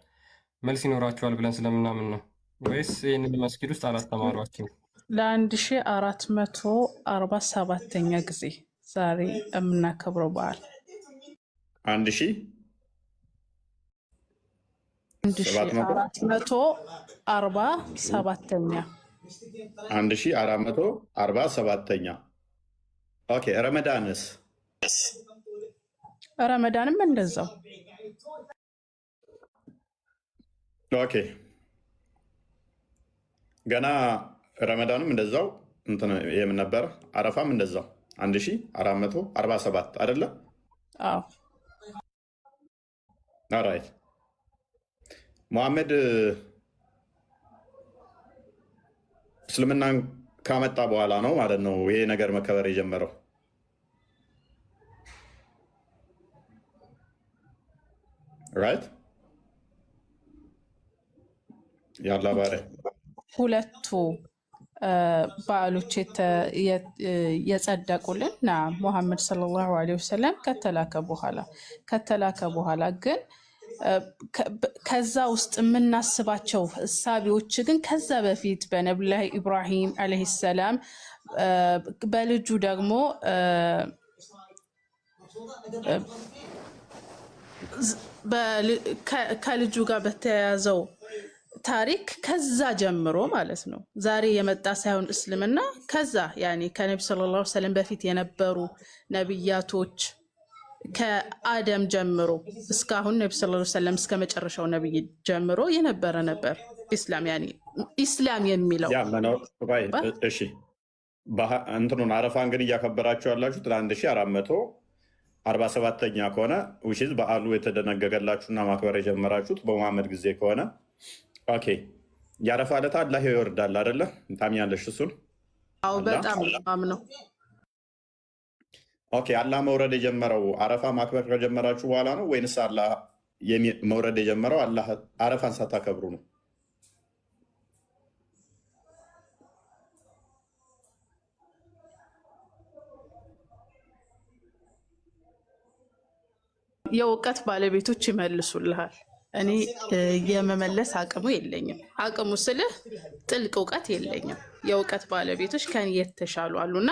መልስ ይኖራችኋል ብለን ስለምናምን ነው። ወይስ ይህንን መስጊድ ውስጥ አላስተማሯችሁም? ለ1447ኛ ጊዜ ዛሬ የምናከብረው በዓል 1447ኛ። ኦኬ። ረመዳንስ? ረመዳንም እንደዛው። ኦኬ። ገና ረመዳንም እንደዛው እንትን የምን ነበረ? አረፋም እንደዛው 1447 አይደለ? አዎ። ኦራይት። ሙሐመድ እስልምናን ካመጣ በኋላ ነው ማለት ነው ይሄ ነገር መከበር የጀመረው። ራይት። ያላ ባሪያ ሁለቱ በዓሎች የጸደቁልን ሙሐመድ ሰለላሁ ዐለይሂ ወሰለም ከተላከ በኋላ ግን ከዛ ውስጥ የምናስባቸው እሳቢዎች ግን ከዛ በፊት በነቢዩላህ ኢብራሂም ዐለይሂ ሰላም በልጁ ደግሞ ከልጁ ጋር በተያያዘው ታሪክ ከዛ ጀምሮ ማለት ነው። ዛሬ የመጣ ሳይሆን እስልምና ከዛ ያኔ ከነቢ ሰለላሁ ዐለይሂ ወሰለም በፊት የነበሩ ነብያቶች ከአደም ጀምሮ እስካሁን ነቢ ሰለላሁ ዐለይሂ ወሰለም እስከ መጨረሻው ነብይ ጀምሮ የነበረ ነበር ኢስላም። ያኔ ኢስላም የሚለው እሺ፣ እንትኑን አረፋን ግን እያከበራችሁ ያላችሁት ለ1447ኛ ከሆነ ውሽዝ በዓሉ የተደነገገላችሁና ማክበር የጀመራችሁት በሙሐመድ ጊዜ ከሆነ ኦኬ። የአረፋ ዕለት አላህ ይወርዳል አይደለ? ታምኛለሽ እሱን? አዎ በጣም ነው። ኦኬ። አላህ መውረድ የጀመረው አረፋ ማክበር ከጀመራችሁ በኋላ ነው ወይንስ አላህ መውረድ የጀመረው አላህ አረፋን ሳታከብሩ ነው? የእውቀት ባለቤቶች ይመልሱልሃል። እኔ የመመለስ አቅሙ የለኝም። አቅሙ ስልህ ጥልቅ እውቀት የለኝም። የእውቀት ባለቤቶች ከኔ የተሻሉ አሉና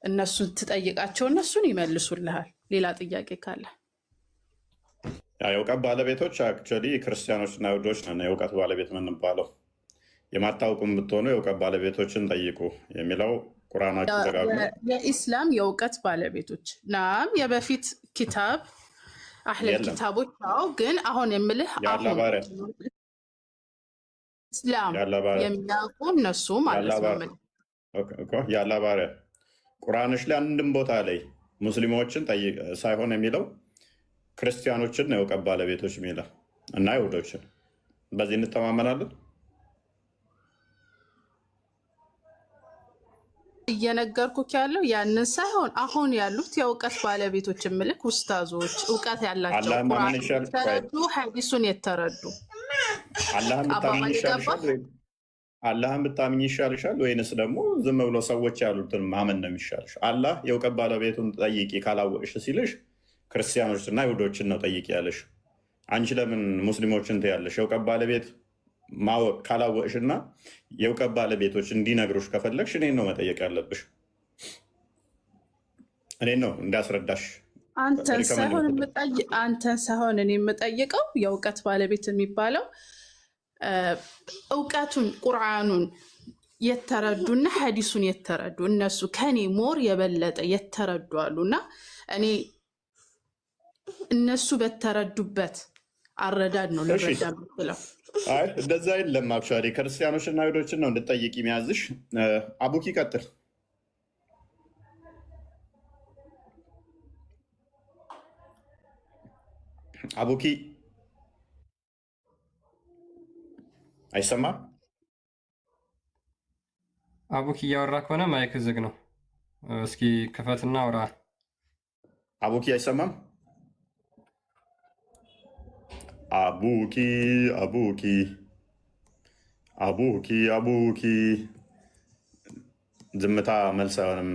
እነሱን ትጠይቃቸው፣ እነሱን ይመልሱልሃል። ሌላ ጥያቄ ካለ የእውቀት ባለቤቶች አክቹዋሊ ክርስቲያኖችና አይሁዶች ነን የእውቀት ባለቤት የምንባለው። የማታውቁም ብትሆኑ የእውቀት ባለቤቶችን ጠይቁ የሚለው ቁርአናችሁ ተጋግሞ የኢስላም የእውቀት ባለቤቶች ናም የበፊት ኪታብ አህለል ኪታቦች ነው። ግን አሁን የምልህ አሁን ኢስላም የሚያውቁ እነሱ ማለት ነው። ያላ ባሪያ ቁርአንሽ ላይ አንድም ቦታ ላይ ሙስሊሞችን ጠይቅ ሳይሆን የሚለው ክርስቲያኖችን ነው የእውቀት ባለቤቶች የሚለው እና አይሁዶችን። በዚህ እንተማመናለን። እየነገርኩህ ያለው ያንን ሳይሆን አሁን ያሉት የእውቀት ባለቤቶች ምልክ ውስታዞች፣ እውቀት ያላቸው ተረዱ፣ ሐዲሱን የተረዱ። አላህን ብታምኝ ይሻልሻል ወይንስ ደግሞ ዝም ብሎ ሰዎች ያሉትን ማመን ነው የሚሻልሽ? አላህ የእውቀት ባለቤቱን ጠይቂ ካላወቅሽ ሲልሽ ክርስቲያኖችና አይሁዶችን ነው ጠይቂ ያለሽ። አንቺ ለምን ሙስሊሞችን ትያለሽ? የእውቀት ባለቤት ማወቅ ካላወቅሽና የእውቀት ባለቤቶች እንዲነግሩሽ ከፈለግሽ እኔን ነው መጠየቅ ያለብሽ። እኔን ነው እንዳስረዳሽ። አንተን ሳይሆን እኔ የምጠይቀው የእውቀት ባለቤት የሚባለው እውቀቱን ቁርአኑን የተረዱና ሐዲሱን የተረዱ እነሱ ከኔ ሞር የበለጠ የተረዱ አሉና እኔ እነሱ በተረዱበት አረዳድ ነው ልረዳ የምችለው። አይ እንደዛ የለም። አክቹዋሊ ክርስቲያኖችና አይሁዶችን ነው እንድጠይቅ የሚያዝሽ። አቡኪ ቀጥል። አቡኪ አይሰማም? አቡኪ እያወራ ከሆነ ማይክ ዝግ ነው። እስኪ ክፈትና አውራ። አቡኪ አይሰማም? አቡኪ አቡኪ አቡኪ አቡኪ ዝምታ መልስ አይሆንም።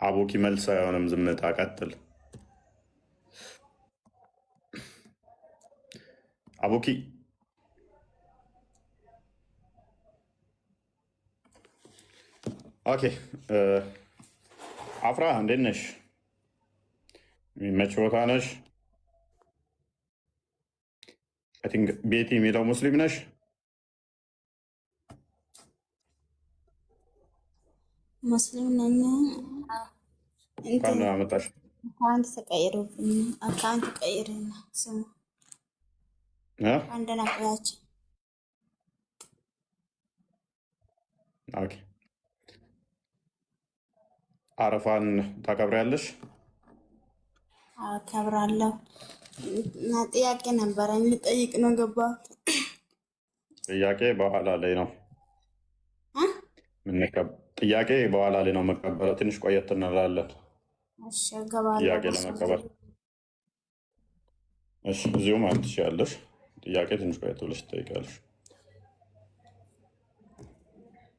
አቡኪ መልስ አይሆንም። ዝምታ ቀጥል። አቡኪ ኦኬ። አፍራ እንዴት ነሽ? የሚመች ቦታ ነሽ? አይ ቲንክ ቤቲ የሚለው ሙስሊም ነሽ? ሙስሊም ነኝ። እንኳን አመጣሽ። አካውንት ተቀይሮብኝ አካውንት ቀይርና ስሙ አንደና ቆያቸው። ኦኬ አረፋን ታከብሪያለሽ? አከብራለሁ። እና ጥያቄ ነበረኝ ልጠይቅ ነው ገባሁት። ጥያቄ በኋላ ላይ ነው ጥያቄ በኋላ ላይ ነው መቀበለው። ትንሽ ቆየት እንላለን ጥያቄ ለመቀበል። እሺ እዚሁ ማለት ትችያለሽ። ጥያቄ ትንሽ ቆየት ብለሽ ትጠይቃለሽ።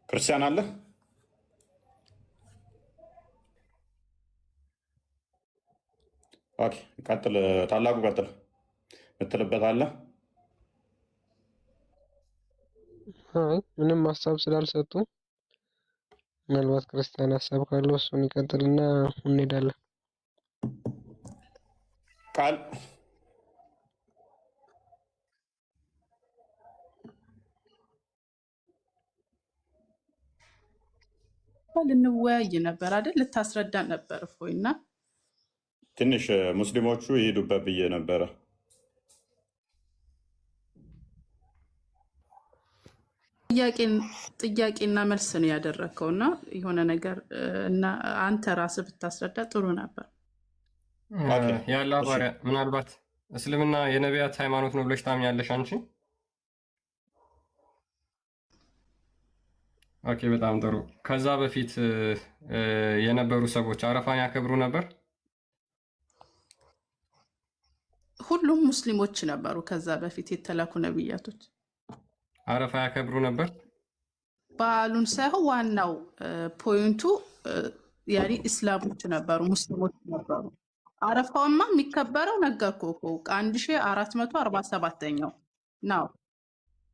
ክርስቲያን አለ? ኦኬ ቀጥል። ታላቁ ቀጥል ምትልበት አለ? ምንም ሀሳብ ስላልሰጡ ምናልባት ክርስቲያን ሀሳብ ካለው እሱን ይቀጥልና እንሄዳለን። ቃል ልንወያይ ነበር አይደል? ልታስረዳን ነበር እፎይ። እና ትንሽ ሙስሊሞቹ ይሄዱበት ብዬ ነበረ። ጥያቄና መልስ ነው ያደረግከው እና የሆነ ነገር እና አንተ ራስህ ብታስረዳ ጥሩ ነበር። ያለ ባሪያ ምናልባት እስልምና የነቢያት ሃይማኖት ነው ብለሽ ታምኛለሽ አንቺ? ኦኬ በጣም ጥሩ። ከዛ በፊት የነበሩ ሰዎች አረፋን ያከብሩ ነበር? ሁሉም ሙስሊሞች ነበሩ። ከዛ በፊት የተላኩ ነብያቶች አረፋ ያከብሩ ነበር? በዓሉን ሳይሆን ዋናው ፖይንቱ ያኔ እስላሞች ነበሩ፣ ሙስሊሞች ነበሩ። አረፋውማ የሚከበረው ነገርኩህ እኮ 1447ኛው ነው።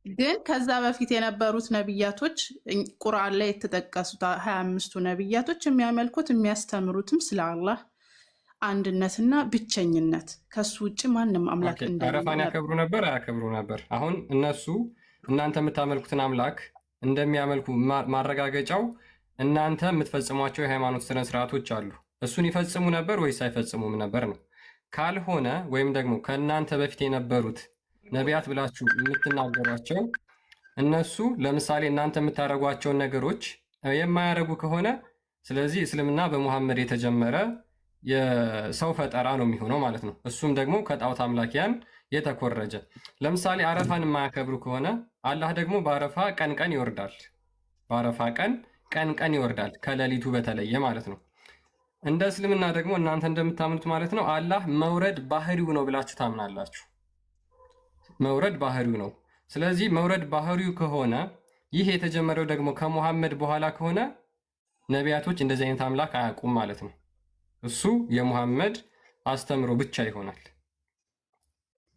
ግን ከዛ በፊት የነበሩት ነብያቶች ቁርአን ላይ የተጠቀሱት 25ቱ ነብያቶች የሚያመልኩት የሚያስተምሩትም ስለ አላህ አንድነትና ብቸኝነት ከሱ ውጭ ማንም አምላክ እንደሌለ። አረፋን ያከብሩ ነበር አያከብሩ ነበር? አሁን እነሱ እናንተ የምታመልኩትን አምላክ እንደሚያመልኩ ማረጋገጫው እናንተ የምትፈጽሟቸው የሃይማኖት ስነ ስርዓቶች አሉ። እሱን ይፈጽሙ ነበር ወይስ አይፈጽሙም ነበር ነው? ካልሆነ ወይም ደግሞ ከእናንተ በፊት የነበሩት ነቢያት ብላችሁ የምትናገሯቸው እነሱ ለምሳሌ እናንተ የምታደርጓቸውን ነገሮች የማያደርጉ ከሆነ ስለዚህ እስልምና በሙሐመድ የተጀመረ የሰው ፈጠራ ነው የሚሆነው ማለት ነው። እሱም ደግሞ ከጣዖት አምላኪያን የተኮረጀ። ለምሳሌ አረፋን የማያከብሩ ከሆነ አላህ ደግሞ በአረፋ ቀን ቀን ይወርዳል። በአረፋ ቀን ቀን ይወርዳል፣ ከሌሊቱ በተለየ ማለት ነው። እንደ እስልምና ደግሞ እናንተ እንደምታምኑት ማለት ነው አላህ መውረድ ባህሪው ነው ብላችሁ ታምናላችሁ። መውረድ ባህሪው ነው። ስለዚህ መውረድ ባህሪው ከሆነ ይህ የተጀመረው ደግሞ ከሙሐመድ በኋላ ከሆነ ነቢያቶች እንደዚህ አይነት አምላክ አያውቁም ማለት ነው። እሱ የሙሐመድ አስተምሮ ብቻ ይሆናል።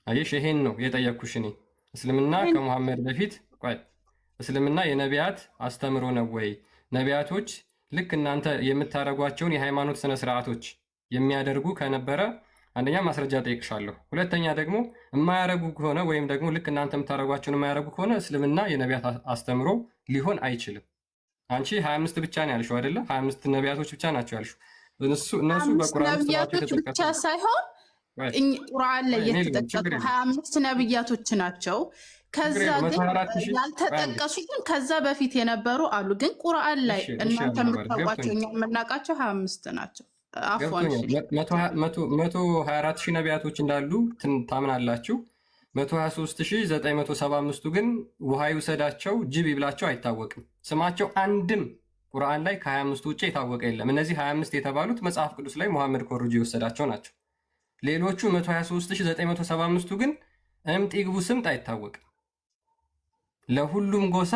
አየሽ፣ ይሄን ነው የጠየቅኩሽ እኔ። እስልምና ከሙሐመድ በፊት እስልምና የነቢያት አስተምሮ ነው ወይ? ነቢያቶች ልክ እናንተ የምታደርጓቸውን የሃይማኖት ስነ ስርዓቶች የሚያደርጉ ከነበረ አንደኛ ማስረጃ ጠይቅሻለሁ። ሁለተኛ ደግሞ የማያደርጉ ከሆነ ወይም ደግሞ ልክ እናንተ የምታደርጓቸውን የማያደርጉ ከሆነ እስልምና የነቢያት አስተምሮ ሊሆን አይችልም። አንቺ 25 ብቻ ነው ያልሽው አይደለ? 25 ነቢያቶች ብቻ ናቸው ያልሽው። እነሱ በቁርአን ነቢያቶች ብቻ ሳይሆን ቁርአን ላይ የተጠቀሱ 25 ነቢያቶች ናቸው። ከዛ ግን ያልተጠቀሱ ግን ከዛ በፊት የነበሩ አሉ። ግን ቁርአን ላይ እናንተ የምታውቋቸው እኛ የምናውቃቸው 25 ናቸው። 124 ሺህ ነቢያቶች እንዳሉ ታምናላችሁ። 123,975ቱ ግን ውሃ ይውሰዳቸው ጅብ ይብላቸው አይታወቅም። ስማቸው አንድም ቁርአን ላይ ከ25 ውጭ የታወቀ የለም። እነዚህ 25 የተባሉት መጽሐፍ ቅዱስ ላይ ሙሐመድ ኮርጆ የወሰዳቸው ናቸው። ሌሎቹ 123,975ቱ ግን እምጥ ይግቡ ስምጥ አይታወቅም። ለሁሉም ጎሳ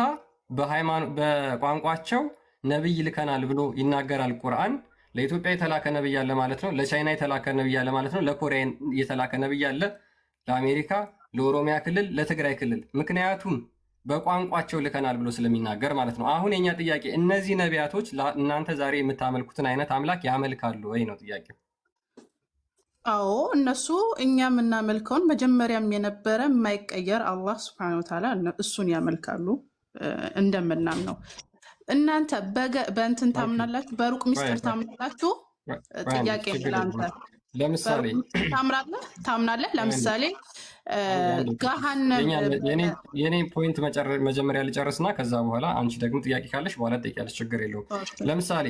በቋንቋቸው ነብይ ልከናል ብሎ ይናገራል ቁርአን። ለኢትዮጵያ የተላከ ነብይ አለ ማለት ነው። ለቻይና የተላከ ነብይ አለ ማለት ነው። ለኮሪያ የተላከ ነብይ አለ፣ ለአሜሪካ፣ ለኦሮሚያ ክልል፣ ለትግራይ ክልል። ምክንያቱም በቋንቋቸው ልከናል ብሎ ስለሚናገር ማለት ነው። አሁን የኛ ጥያቄ እነዚህ ነቢያቶች እናንተ ዛሬ የምታመልኩትን አይነት አምላክ ያመልካሉ ወይ ነው ጥያቄው። አዎ እነሱ እኛ የምናመልከውን መጀመሪያም የነበረ የማይቀየር አላህ ስብሐነሁ ወተዓላ እሱን ያመልካሉ እንደምናምነው። እናንተ በእንትን ታምናላችሁ? በሩቅ ምስጢር ታምናላችሁ? ጥያቄ ለአንተ ለምሳሌ ታምናለህ? ለምሳሌ ገሃነም የኔ ፖይንት መጀመሪያ ልጨርስና ከዛ በኋላ አንቺ ደግሞ ጥያቄ ካለሽ በኋላ ትጠይቂያለሽ፣ ችግር የለውም። ለምሳሌ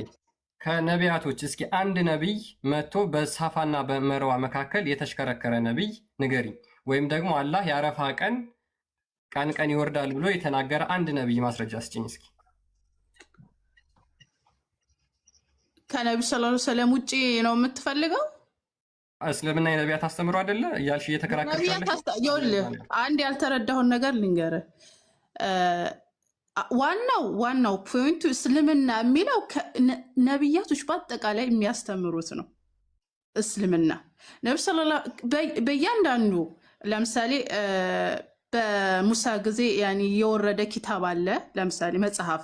ከነቢያቶች እስኪ አንድ ነቢይ መጥቶ በሳፋና በመርዋ መካከል የተሽከረከረ ነቢይ ንገሪኝ። ወይም ደግሞ አላህ የአረፋ ቀን ቀን ይወርዳል ብሎ የተናገረ አንድ ነቢይ ማስረጃ ስጭኝ እስኪ። ከነቢዩ ሰለላሁ ዐለይሂ ወሰለም ውጭ ነው የምትፈልገው? እስልምና የነቢያት አስተምሮ አይደለ እያልሽ እየተከራከርሽ ይኸውልህ፣ አንድ ያልተረዳሁን ነገር ልንገርህ። ዋናው ፖይንቱ እስልምና የሚለው ነቢያቶች በአጠቃላይ የሚያስተምሩት ነው። እስልምና ነቢ በእያንዳንዱ ለምሳሌ በሙሳ ጊዜ የወረደ ኪታብ አለ። ለምሳሌ መጽሐፍ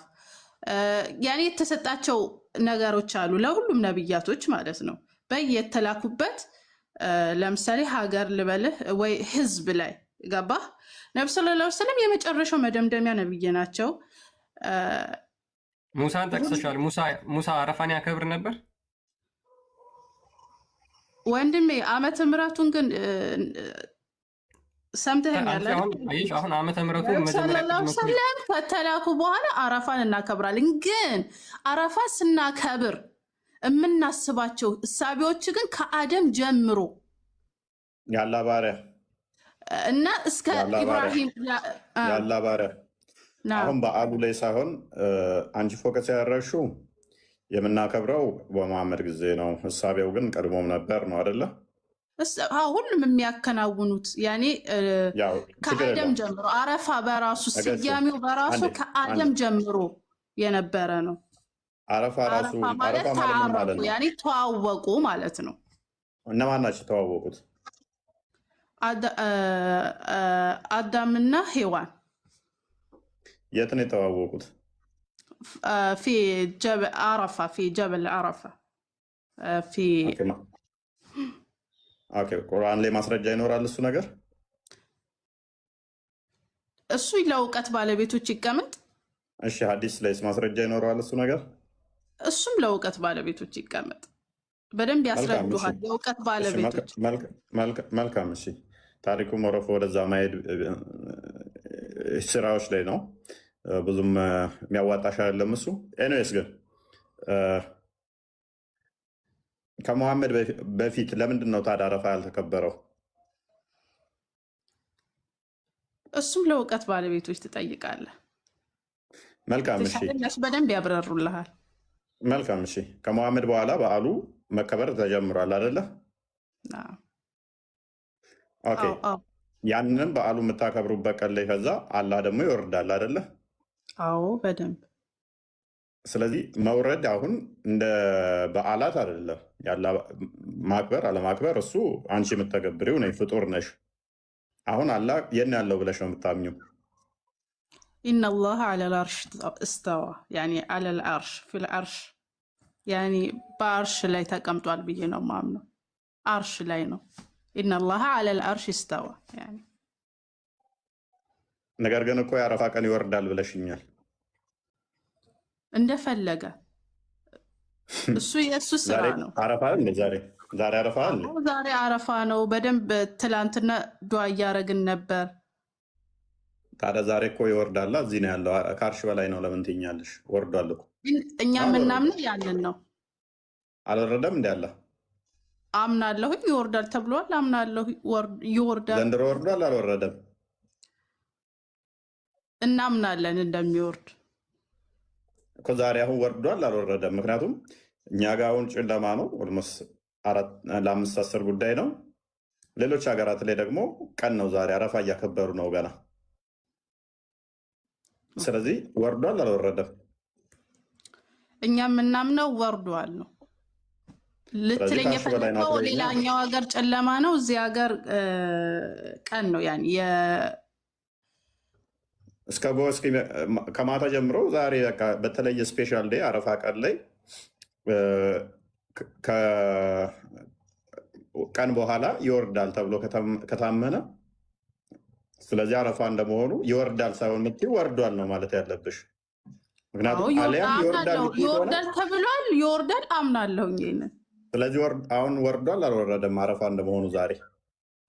የተሰጣቸው ነገሮች አሉ ለሁሉም ነቢያቶች ማለት ነው። በየተላኩበት ለምሳሌ ሀገር ልበልህ ወይ ህዝብ ላይ ገባህ። ነቢ ሰለላሁ ዐለይሂ ወሰለም የመጨረሻው መደምደሚያ ነብይ ናቸው። ሙሳን ጠቅሰሻል። ሙሳ አረፋን ያከብር ነበር ወንድሜ። ዓመተ ምሕረቱን ግን ሰምተኸኛል? አሁን ዓመተ ምሕረቱን ሰለላሁ ዐለይሂ ወሰለም ከተላኩ በኋላ አረፋን እናከብራለን። ግን አረፋ ስናከብር የምናስባቸው እሳቢዎች ግን ከአደም ጀምሮ ያላ ባሪያ እና እስከ ኢብራሂም ያላ ባሪያ አሁን በዓሉ ላይ ሳይሆን አንቺ ፎከስ ያደረግሽው የምናከብረው በመሐመድ ጊዜ ነው። እሳቤው ግን ቀድሞም ነበር ነው አይደለ? ሁሉም የሚያከናውኑት ከአደም ጀምሮ አረፋ በራሱ ስያሜው በራሱ ከአደም ጀምሮ የነበረ ነው። አረፋ ማለት ተዓረፉ ተዋወቁ ማለት ነው። እነማን ናቸው የተዋወቁት? አዳምና ሔዋን። የት ነው የተዋወቁት? ፊ ጀበል አረፋ። ቁርአን ላይ ማስረጃ ይኖራል እሱ ነገር? እሱ ለእውቀት ባለቤቶች ይቀመጥ። እሺ ሐዲስ ላይስ ማስረጃ ይኖረዋል እሱ ነገር? እሱም ለእውቀት ባለቤቶች ይቀመጥ። በደንብ ያስረዱሃል የእውቀት ባለቤቶች። መልካም እሺ። ታሪኩ መረፎ ወደዛ ማሄድ ስራዎች ላይ ነው፣ ብዙም የሚያዋጣሽ አይደለም እሱ። ኤኒዌይስ ግን ከመሐመድ በፊት ለምንድን ነው ታዲያ አረፋ ያልተከበረው? እሱም ለእውቀት ባለቤቶች ትጠይቃለህ። መልካም እሺ፣ በደንብ ያብረሩልሃል። መልካም እሺ። ከመሐመድ በኋላ በዓሉ መከበር ተጀምሯል አይደለ? ኦኬ። ያንንም በዓሉ የምታከብሩበት ቀን ላይ ከዛ አላህ ደግሞ ይወርዳል አይደለ? አዎ በደንብ። ስለዚህ መውረድ አሁን እንደ በዓላት አይደለም። ያላ ማክበር አለማክበር እሱ አንቺ የምተገብሪው ነኝ፣ ፍጡር ነሽ። አሁን አላህ የት ያለው ብለሽ ነው የምታምኘው? ኢነላህ ዐለል ዐርሽ እስተዋ ዐለል ዐርሽ ፊል ዐርሽ በአርሽ ላይ ተቀምጧል ብዬ ነው ማምነው። አርሽ ላይ ነው። ኢነላህ ዐለል ዐርሽ እስተዋ። ነገር ግን እኮ የአረፋ ቀን ይወርዳል ብለሽኛል። እንደፈለገ እሱ የእሱ ስራ ነው። አረፋ ዛሬ አረፋ አለ። ዛሬ አረፋ ነው። በደንብ ትላንትና ዱዓ እያደረግን ነበር። ታዲያ ዛሬ እኮ ይወርዳል። እዚህ ነው ያለው። ከአርሽ በላይ ነው። ለምን ትይኛለሽ? ወርዷል እኮ። እኛ የምናምነው ያንን ነው። አልወረደም እንዲ ያለ አምናለሁ። ይወርዳል ተብሏል። አምናለሁ ይወርዳል። ዘንድሮ ወርዷል። አልወረደም። እናምናለን እንደሚወርድ እኮ። ዛሬ አሁን ወርዷል። አልወረደም። ምክንያቱም እኛ ጋር አሁን ጨለማ ነው። ኦልሞስት ለ5-10 ጉዳይ ነው። ሌሎች ሀገራት ላይ ደግሞ ቀን ነው። ዛሬ አረፋ እያከበሩ ነው ገና። ስለዚህ ወርዷል አልወረደም? እኛ የምናምነው ወርዷል ነው ልትለኝ የፈለገው። ሌላኛው ሀገር ጨለማ ነው፣ እዚህ ሀገር ቀን ነው። ያን እስከ ከማታ ጀምሮ ዛሬ በተለየ ስፔሻል ዴይ አረፋ ቀን ላይ ቀን በኋላ ይወርዳል ተብሎ ከታመነ፣ ስለዚህ አረፋ እንደመሆኑ ይወርዳል ሳይሆን የምትይው ወርዷል ነው ማለት ያለብሽ። ምክንያቱም አሊያም ይወርዳል ተብሏል፣ ይወርዳል አምናለሁኝ ይሄንን። ስለዚህ አሁን ወርዷል አልወረደም? አረፋ እንደመሆኑ ዛሬ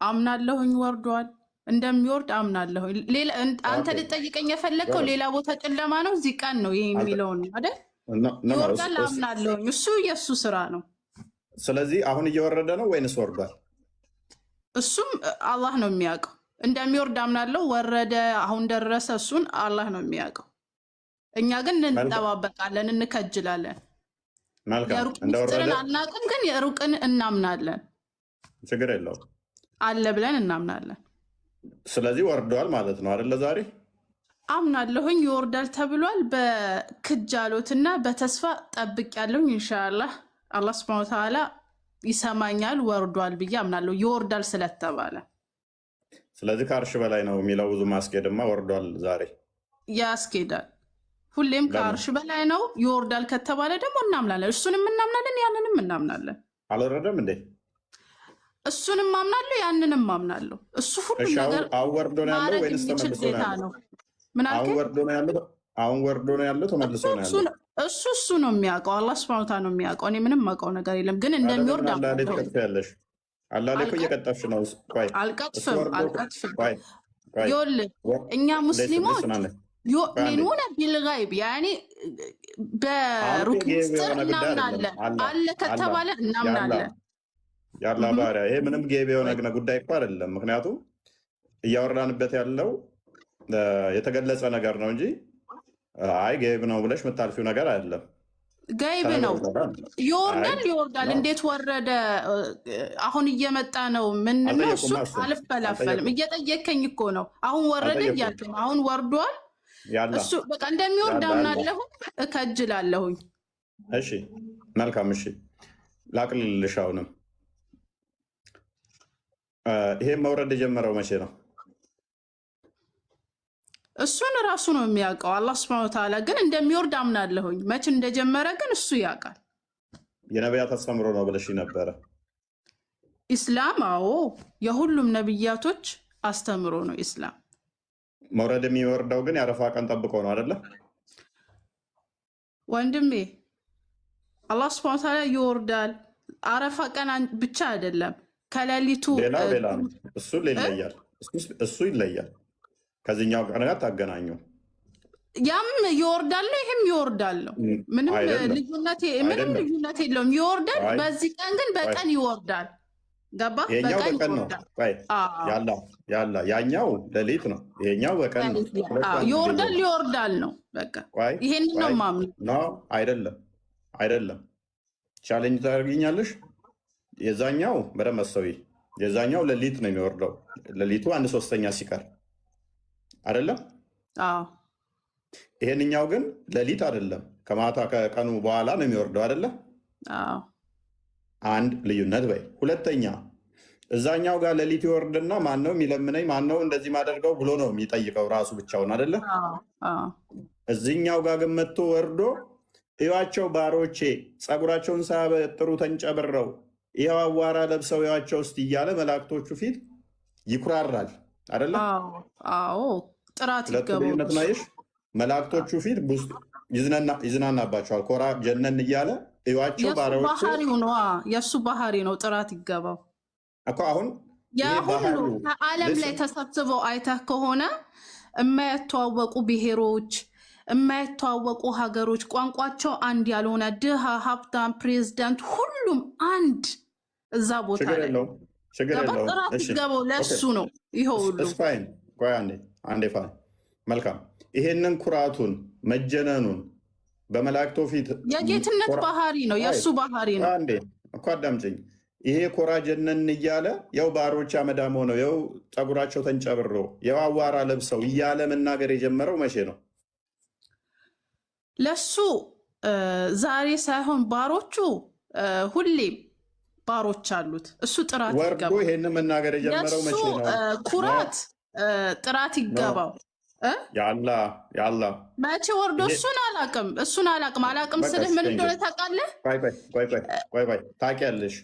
አምናለሁኝ ወርዷል፣ እንደሚወርድ አምናለሁኝ። አንተ ልጠይቀኝ የፈለግከው ሌላ ቦታ ጨለማ ነው፣ እዚህ ቀን ነው ይሄ የሚለውን አይደል? ይወርዳል አምናለሁኝ፣ እሱ የእሱ ስራ ነው። ስለዚህ አሁን እየወረደ ነው ወይንስ ወርዷል? እሱም አላህ ነው የሚያውቀው። እንደሚወርድ አምናለሁ። ወረደ አሁን ደረሰ፣ እሱን አላህ ነው የሚያውቀው። እኛ ግን እንጠባበቃለን፣ እንከጅላለን። የሩቅ ምስጢርን አናውቅም፣ ግን የሩቅን እናምናለን። ችግር የለውም አለ ብለን እናምናለን። ስለዚህ ወርደዋል ማለት ነው አይደለ? ዛሬ አምናለሁኝ ይወርዳል ተብሏል። በክጃሎትና በተስፋ ጠብቅ ያለሁኝ ኢንሻአላህ አላህ ሱብሃነሁ ወተዓላ ይሰማኛል። ወርዷል ብዬ አምናለሁ ይወርዳል ስለተባለ። ስለዚህ ከአርሽ በላይ ነው የሚለው ብዙ ማስኬድማ ወርዷል ዛሬ ያስኬዳል። ሁሌም ከአርሽ በላይ ነው። ይወርዳል ከተባለ ደግሞ እናምናለን። እሱንም እናምናለን፣ ያንንም እናምናለን። አልወረደም እንዴ? እሱንም አምናለሁ፣ ያንንም አምናለሁ። እሱ ሁሉ ነገር አወርዶ ነው ያለው ወይስ ተመልሶ ነው ያለው? ምን አልከኝ? አሁን ወርዶ ነው ያለው ተመልሶ ነው ያለው? እሱ ነው የሚያውቀው፣ አላህ ሱብሃነሁ ወተዓላ ነው የሚያውቀው። እኔ ምንም የማውቀው ነገር የለም። ግን እንደሚወርድ አምናለሁ። አላህ ላይ እኮ እየቀጠፍሽ ነው። አልቀጥፍም። ይኸውልህ እኛ ሙስሊሞች ዩእሚኑነ ቢልገይብ ያኔ በሩቅ ምስጢር እናምናለን። አለ ከተባለ እናምናለን። ያላ ባሪያ ይሄ ምንም ጌብ የሆነ ጉዳይ እኮ አይደለም። ምክንያቱም እያወራንበት ያለው የተገለጸ ነገር ነው እንጂ አይ ጌብ ነው ብለሽ የምታልፊው ነገር አይደለም። ገይብ ነው። ይወርዳል። እንዴት ወረደ? አሁን እየመጣ ነው። ምንድነው እሱ? አልፈላፈልም። እየጠየከኝ እኮ ነው። አሁን ወረደ እያልክ ነው። አሁን ወርዷል። እሱ በቃ እንደሚወርድ አምናለሁ፣ እከጅላለሁኝ። እሺ መልካም። እሺ ላቅልልሽ። አሁንም ይሄ መውረድ የጀመረው መቼ ነው? እሱን ራሱ ነው የሚያውቀው አላህ ሱብሃነሁ ወተዓላ። ግን እንደሚወርድ አምናለሁኝ። መቼ እንደጀመረ ግን እሱ ያውቃል። የነቢያት አስተምሮ ነው ብለሽ ነበረ። ኢስላም አዎ የሁሉም ነብያቶች አስተምሮ ነው ኢስላም። መውረድ የሚወርደው ግን የአረፋ ቀን ጠብቆ ነው አይደለ ወንድሜ? አላህ ሱብሃነሁ ወተዓላ ይወርዳል። አረፋ ቀን ብቻ አይደለም ከሌሊቱ ሌላ ነው። እሱ ይለያል። እሱ ይለያል። ከዚህኛው ቀን ጋር ታገናኙ። ያም ይወርዳል ነው፣ ይሄም ይወርዳል ነው። ምንም ልዩነት የለውም። ይወርዳል። በዚህ ቀን ግን በቀን ይወርዳል። ገባ? በቀን ነው ያላ ያኛው ሌሊት ነው፣ ይሄኛው በቀን ነው። ይወርዳል ነው። በቃ ይሄን ነው ማምነው ነው። አይደለም ቻሌንጅ ታደርጊኛለሽ። የዛኛው በደንብ አስተውይ። የዛኛው ሌሊት ነው የሚወርደው። ሌሊቱ 1/3 ሲቀር አይደለም። ይሄንኛው ግን ሌሊት አይደለም፣ ከማታ ከቀኑ በኋላ ነው የሚወርደው አይደለም። አንድ ልዩነት በይ። ሁለተኛ እዛኛው ጋር ሌሊት ይወርድና ማነው የሚለምነኝ ማነው እንደዚህ ማደርገው ብሎ ነው የሚጠይቀው ራሱ ብቻውን አይደለም። እዚህኛው ጋር ግን መጥቶ ወርዶ እዩዋቸው ባሮቼ ፀጉራቸውን ሳያበጥሩ ተንጨብረው ይኸው አዋራ ለብሰው እዩዋቸው ውስጥ እያለ መላእክቶቹ ፊት ይኩራራል አይደለም። ጥራት ይገባል። መላእክቶቹ ፊት ይዝናናባቸዋል። ኮራ ጀነን እያለ እዩዋቸው ባሮቼ። የእሱ ባህሪ ነው። ጥራት ይገባው እኮ አሁን ሁሉ ከዓለም ላይ ተሰብስበው አይተህ ከሆነ የማይተዋወቁ ብሔሮች፣ የማይተዋወቁ ሀገሮች፣ ቋንቋቸው አንድ ያልሆነ ድሃ፣ ሀብታም፣ ፕሬዝዳንት፣ ሁሉም አንድ እዛ ቦታ ላይ ጥራት ይገባው። ለእሱ ነው ይሄ ሁሉ። አንዴ መልካም። ይሄንን ኩራቱን መጀነኑን በመላእክቶ ፊት የጌትነት ባህሪ ነው፣ የእሱ ባህሪ ነው። አንዴ እኮ አዳምጪኝ። ይሄ ኮራ ጀነን እያለ ያው ባሮች አመዳም ሆነው ያው ፀጉራቸው ተንጨብሮ ያው አዋራ ለብሰው እያለ መናገር የጀመረው መቼ ነው? ለሱ ዛሬ ሳይሆን ባሮቹ ሁሌም ባሮች አሉት። እሱ ጥራት ወርዶ ይሄን መናገር የጀመረው መቼ ነው? ኩራት ጥራት ይገባው። ያላ መቼ ወርዶ? እሱን አላቅም ስልህ ምን እንደሆነ ታውቃለህ? ቆይ ታውቂያለሽ።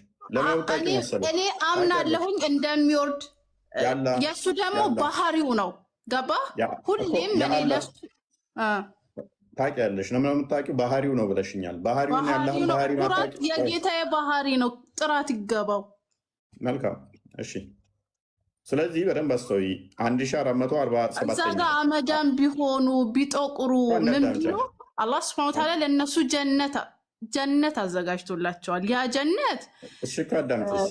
እኔ አምናለሁኝ እንደሚወርድ። የእሱ ደግሞ ባህሪው ነው። ገባ? ሁሌም እኔ ለሱ ታውቂያለሽ ነው የምታውቂው፣ ባህሪው ነው ብለሽኛል። ባህሪውን ያለህን ባህሪ ኩራት የጌታዬ ባህሪ ነው። ጥራት ይገባው። መልካም እሺ። ስለዚህ በደንብ አስተውይ። 1447 እዛ ጋር አመዳም ቢሆኑ ቢጠቁሩ ምን ቢሉ አላህ ሱብሓነሁ ወተዓላ ለእነሱ ጀነት አዘጋጅቶላቸዋል። ያ ጀነት እሺ፣ ካዳምጥሽ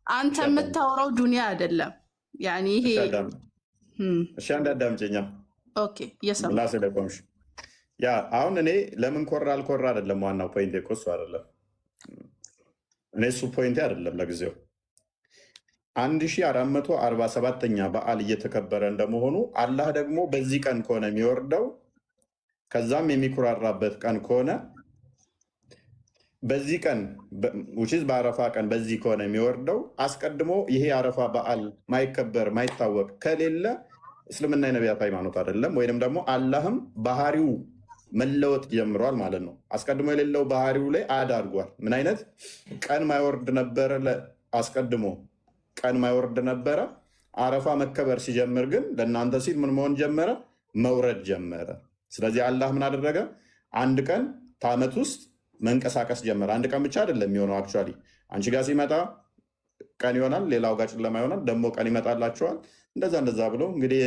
አንተ የምታወራው ዱንያ አይደለም። ያኒ ይሄ እሺ፣ አንድ አዳምጪኛ። ኦኬ፣ የሰማ ላስለቆምሽ ያ አሁን እኔ ለምን ኮራ አልኮራ አይደለም ዋናው ፖይንት እኮ እሱ አይደለም። እኔ እሱ ፖይንት አይደለም ለጊዜው 1447ኛ በዓል እየተከበረ እንደመሆኑ አላህ ደግሞ በዚህ ቀን ከሆነ የሚወርደው ከዛም የሚኩራራበት ቀን ከሆነ በዚህ ቀን ውጪዝ በአረፋ ቀን በዚህ ከሆነ የሚወርደው አስቀድሞ ይሄ አረፋ በዓል ማይከበር ማይታወቅ ከሌለ እስልምና የነቢያት ሃይማኖት አይደለም። ወይንም ደግሞ አላህም ባህሪው መለወጥ ጀምሯል ማለት ነው። አስቀድሞ የሌለው ባህሪው ላይ አድርጓል። ምን አይነት ቀን ማይወርድ ነበረ? አስቀድሞ ቀን ማይወርድ ነበረ። አረፋ መከበር ሲጀምር ግን ለእናንተ ሲል ምን መሆን ጀመረ? መውረድ ጀመረ። ስለዚህ አላህ ምን አደረገ? አንድ ቀን ከዓመት ውስጥ መንቀሳቀስ ጀመረ። አንድ ቀን ብቻ አይደለም የሚሆነው። አክቹዋሊ አንቺ ጋር ሲመጣ ቀን ይሆናል፣ ሌላው ጋር ጨለማ ይሆናል፣ ደግሞ ቀን ይመጣላቸዋል። እንደዛ ብሎ እንግዲህ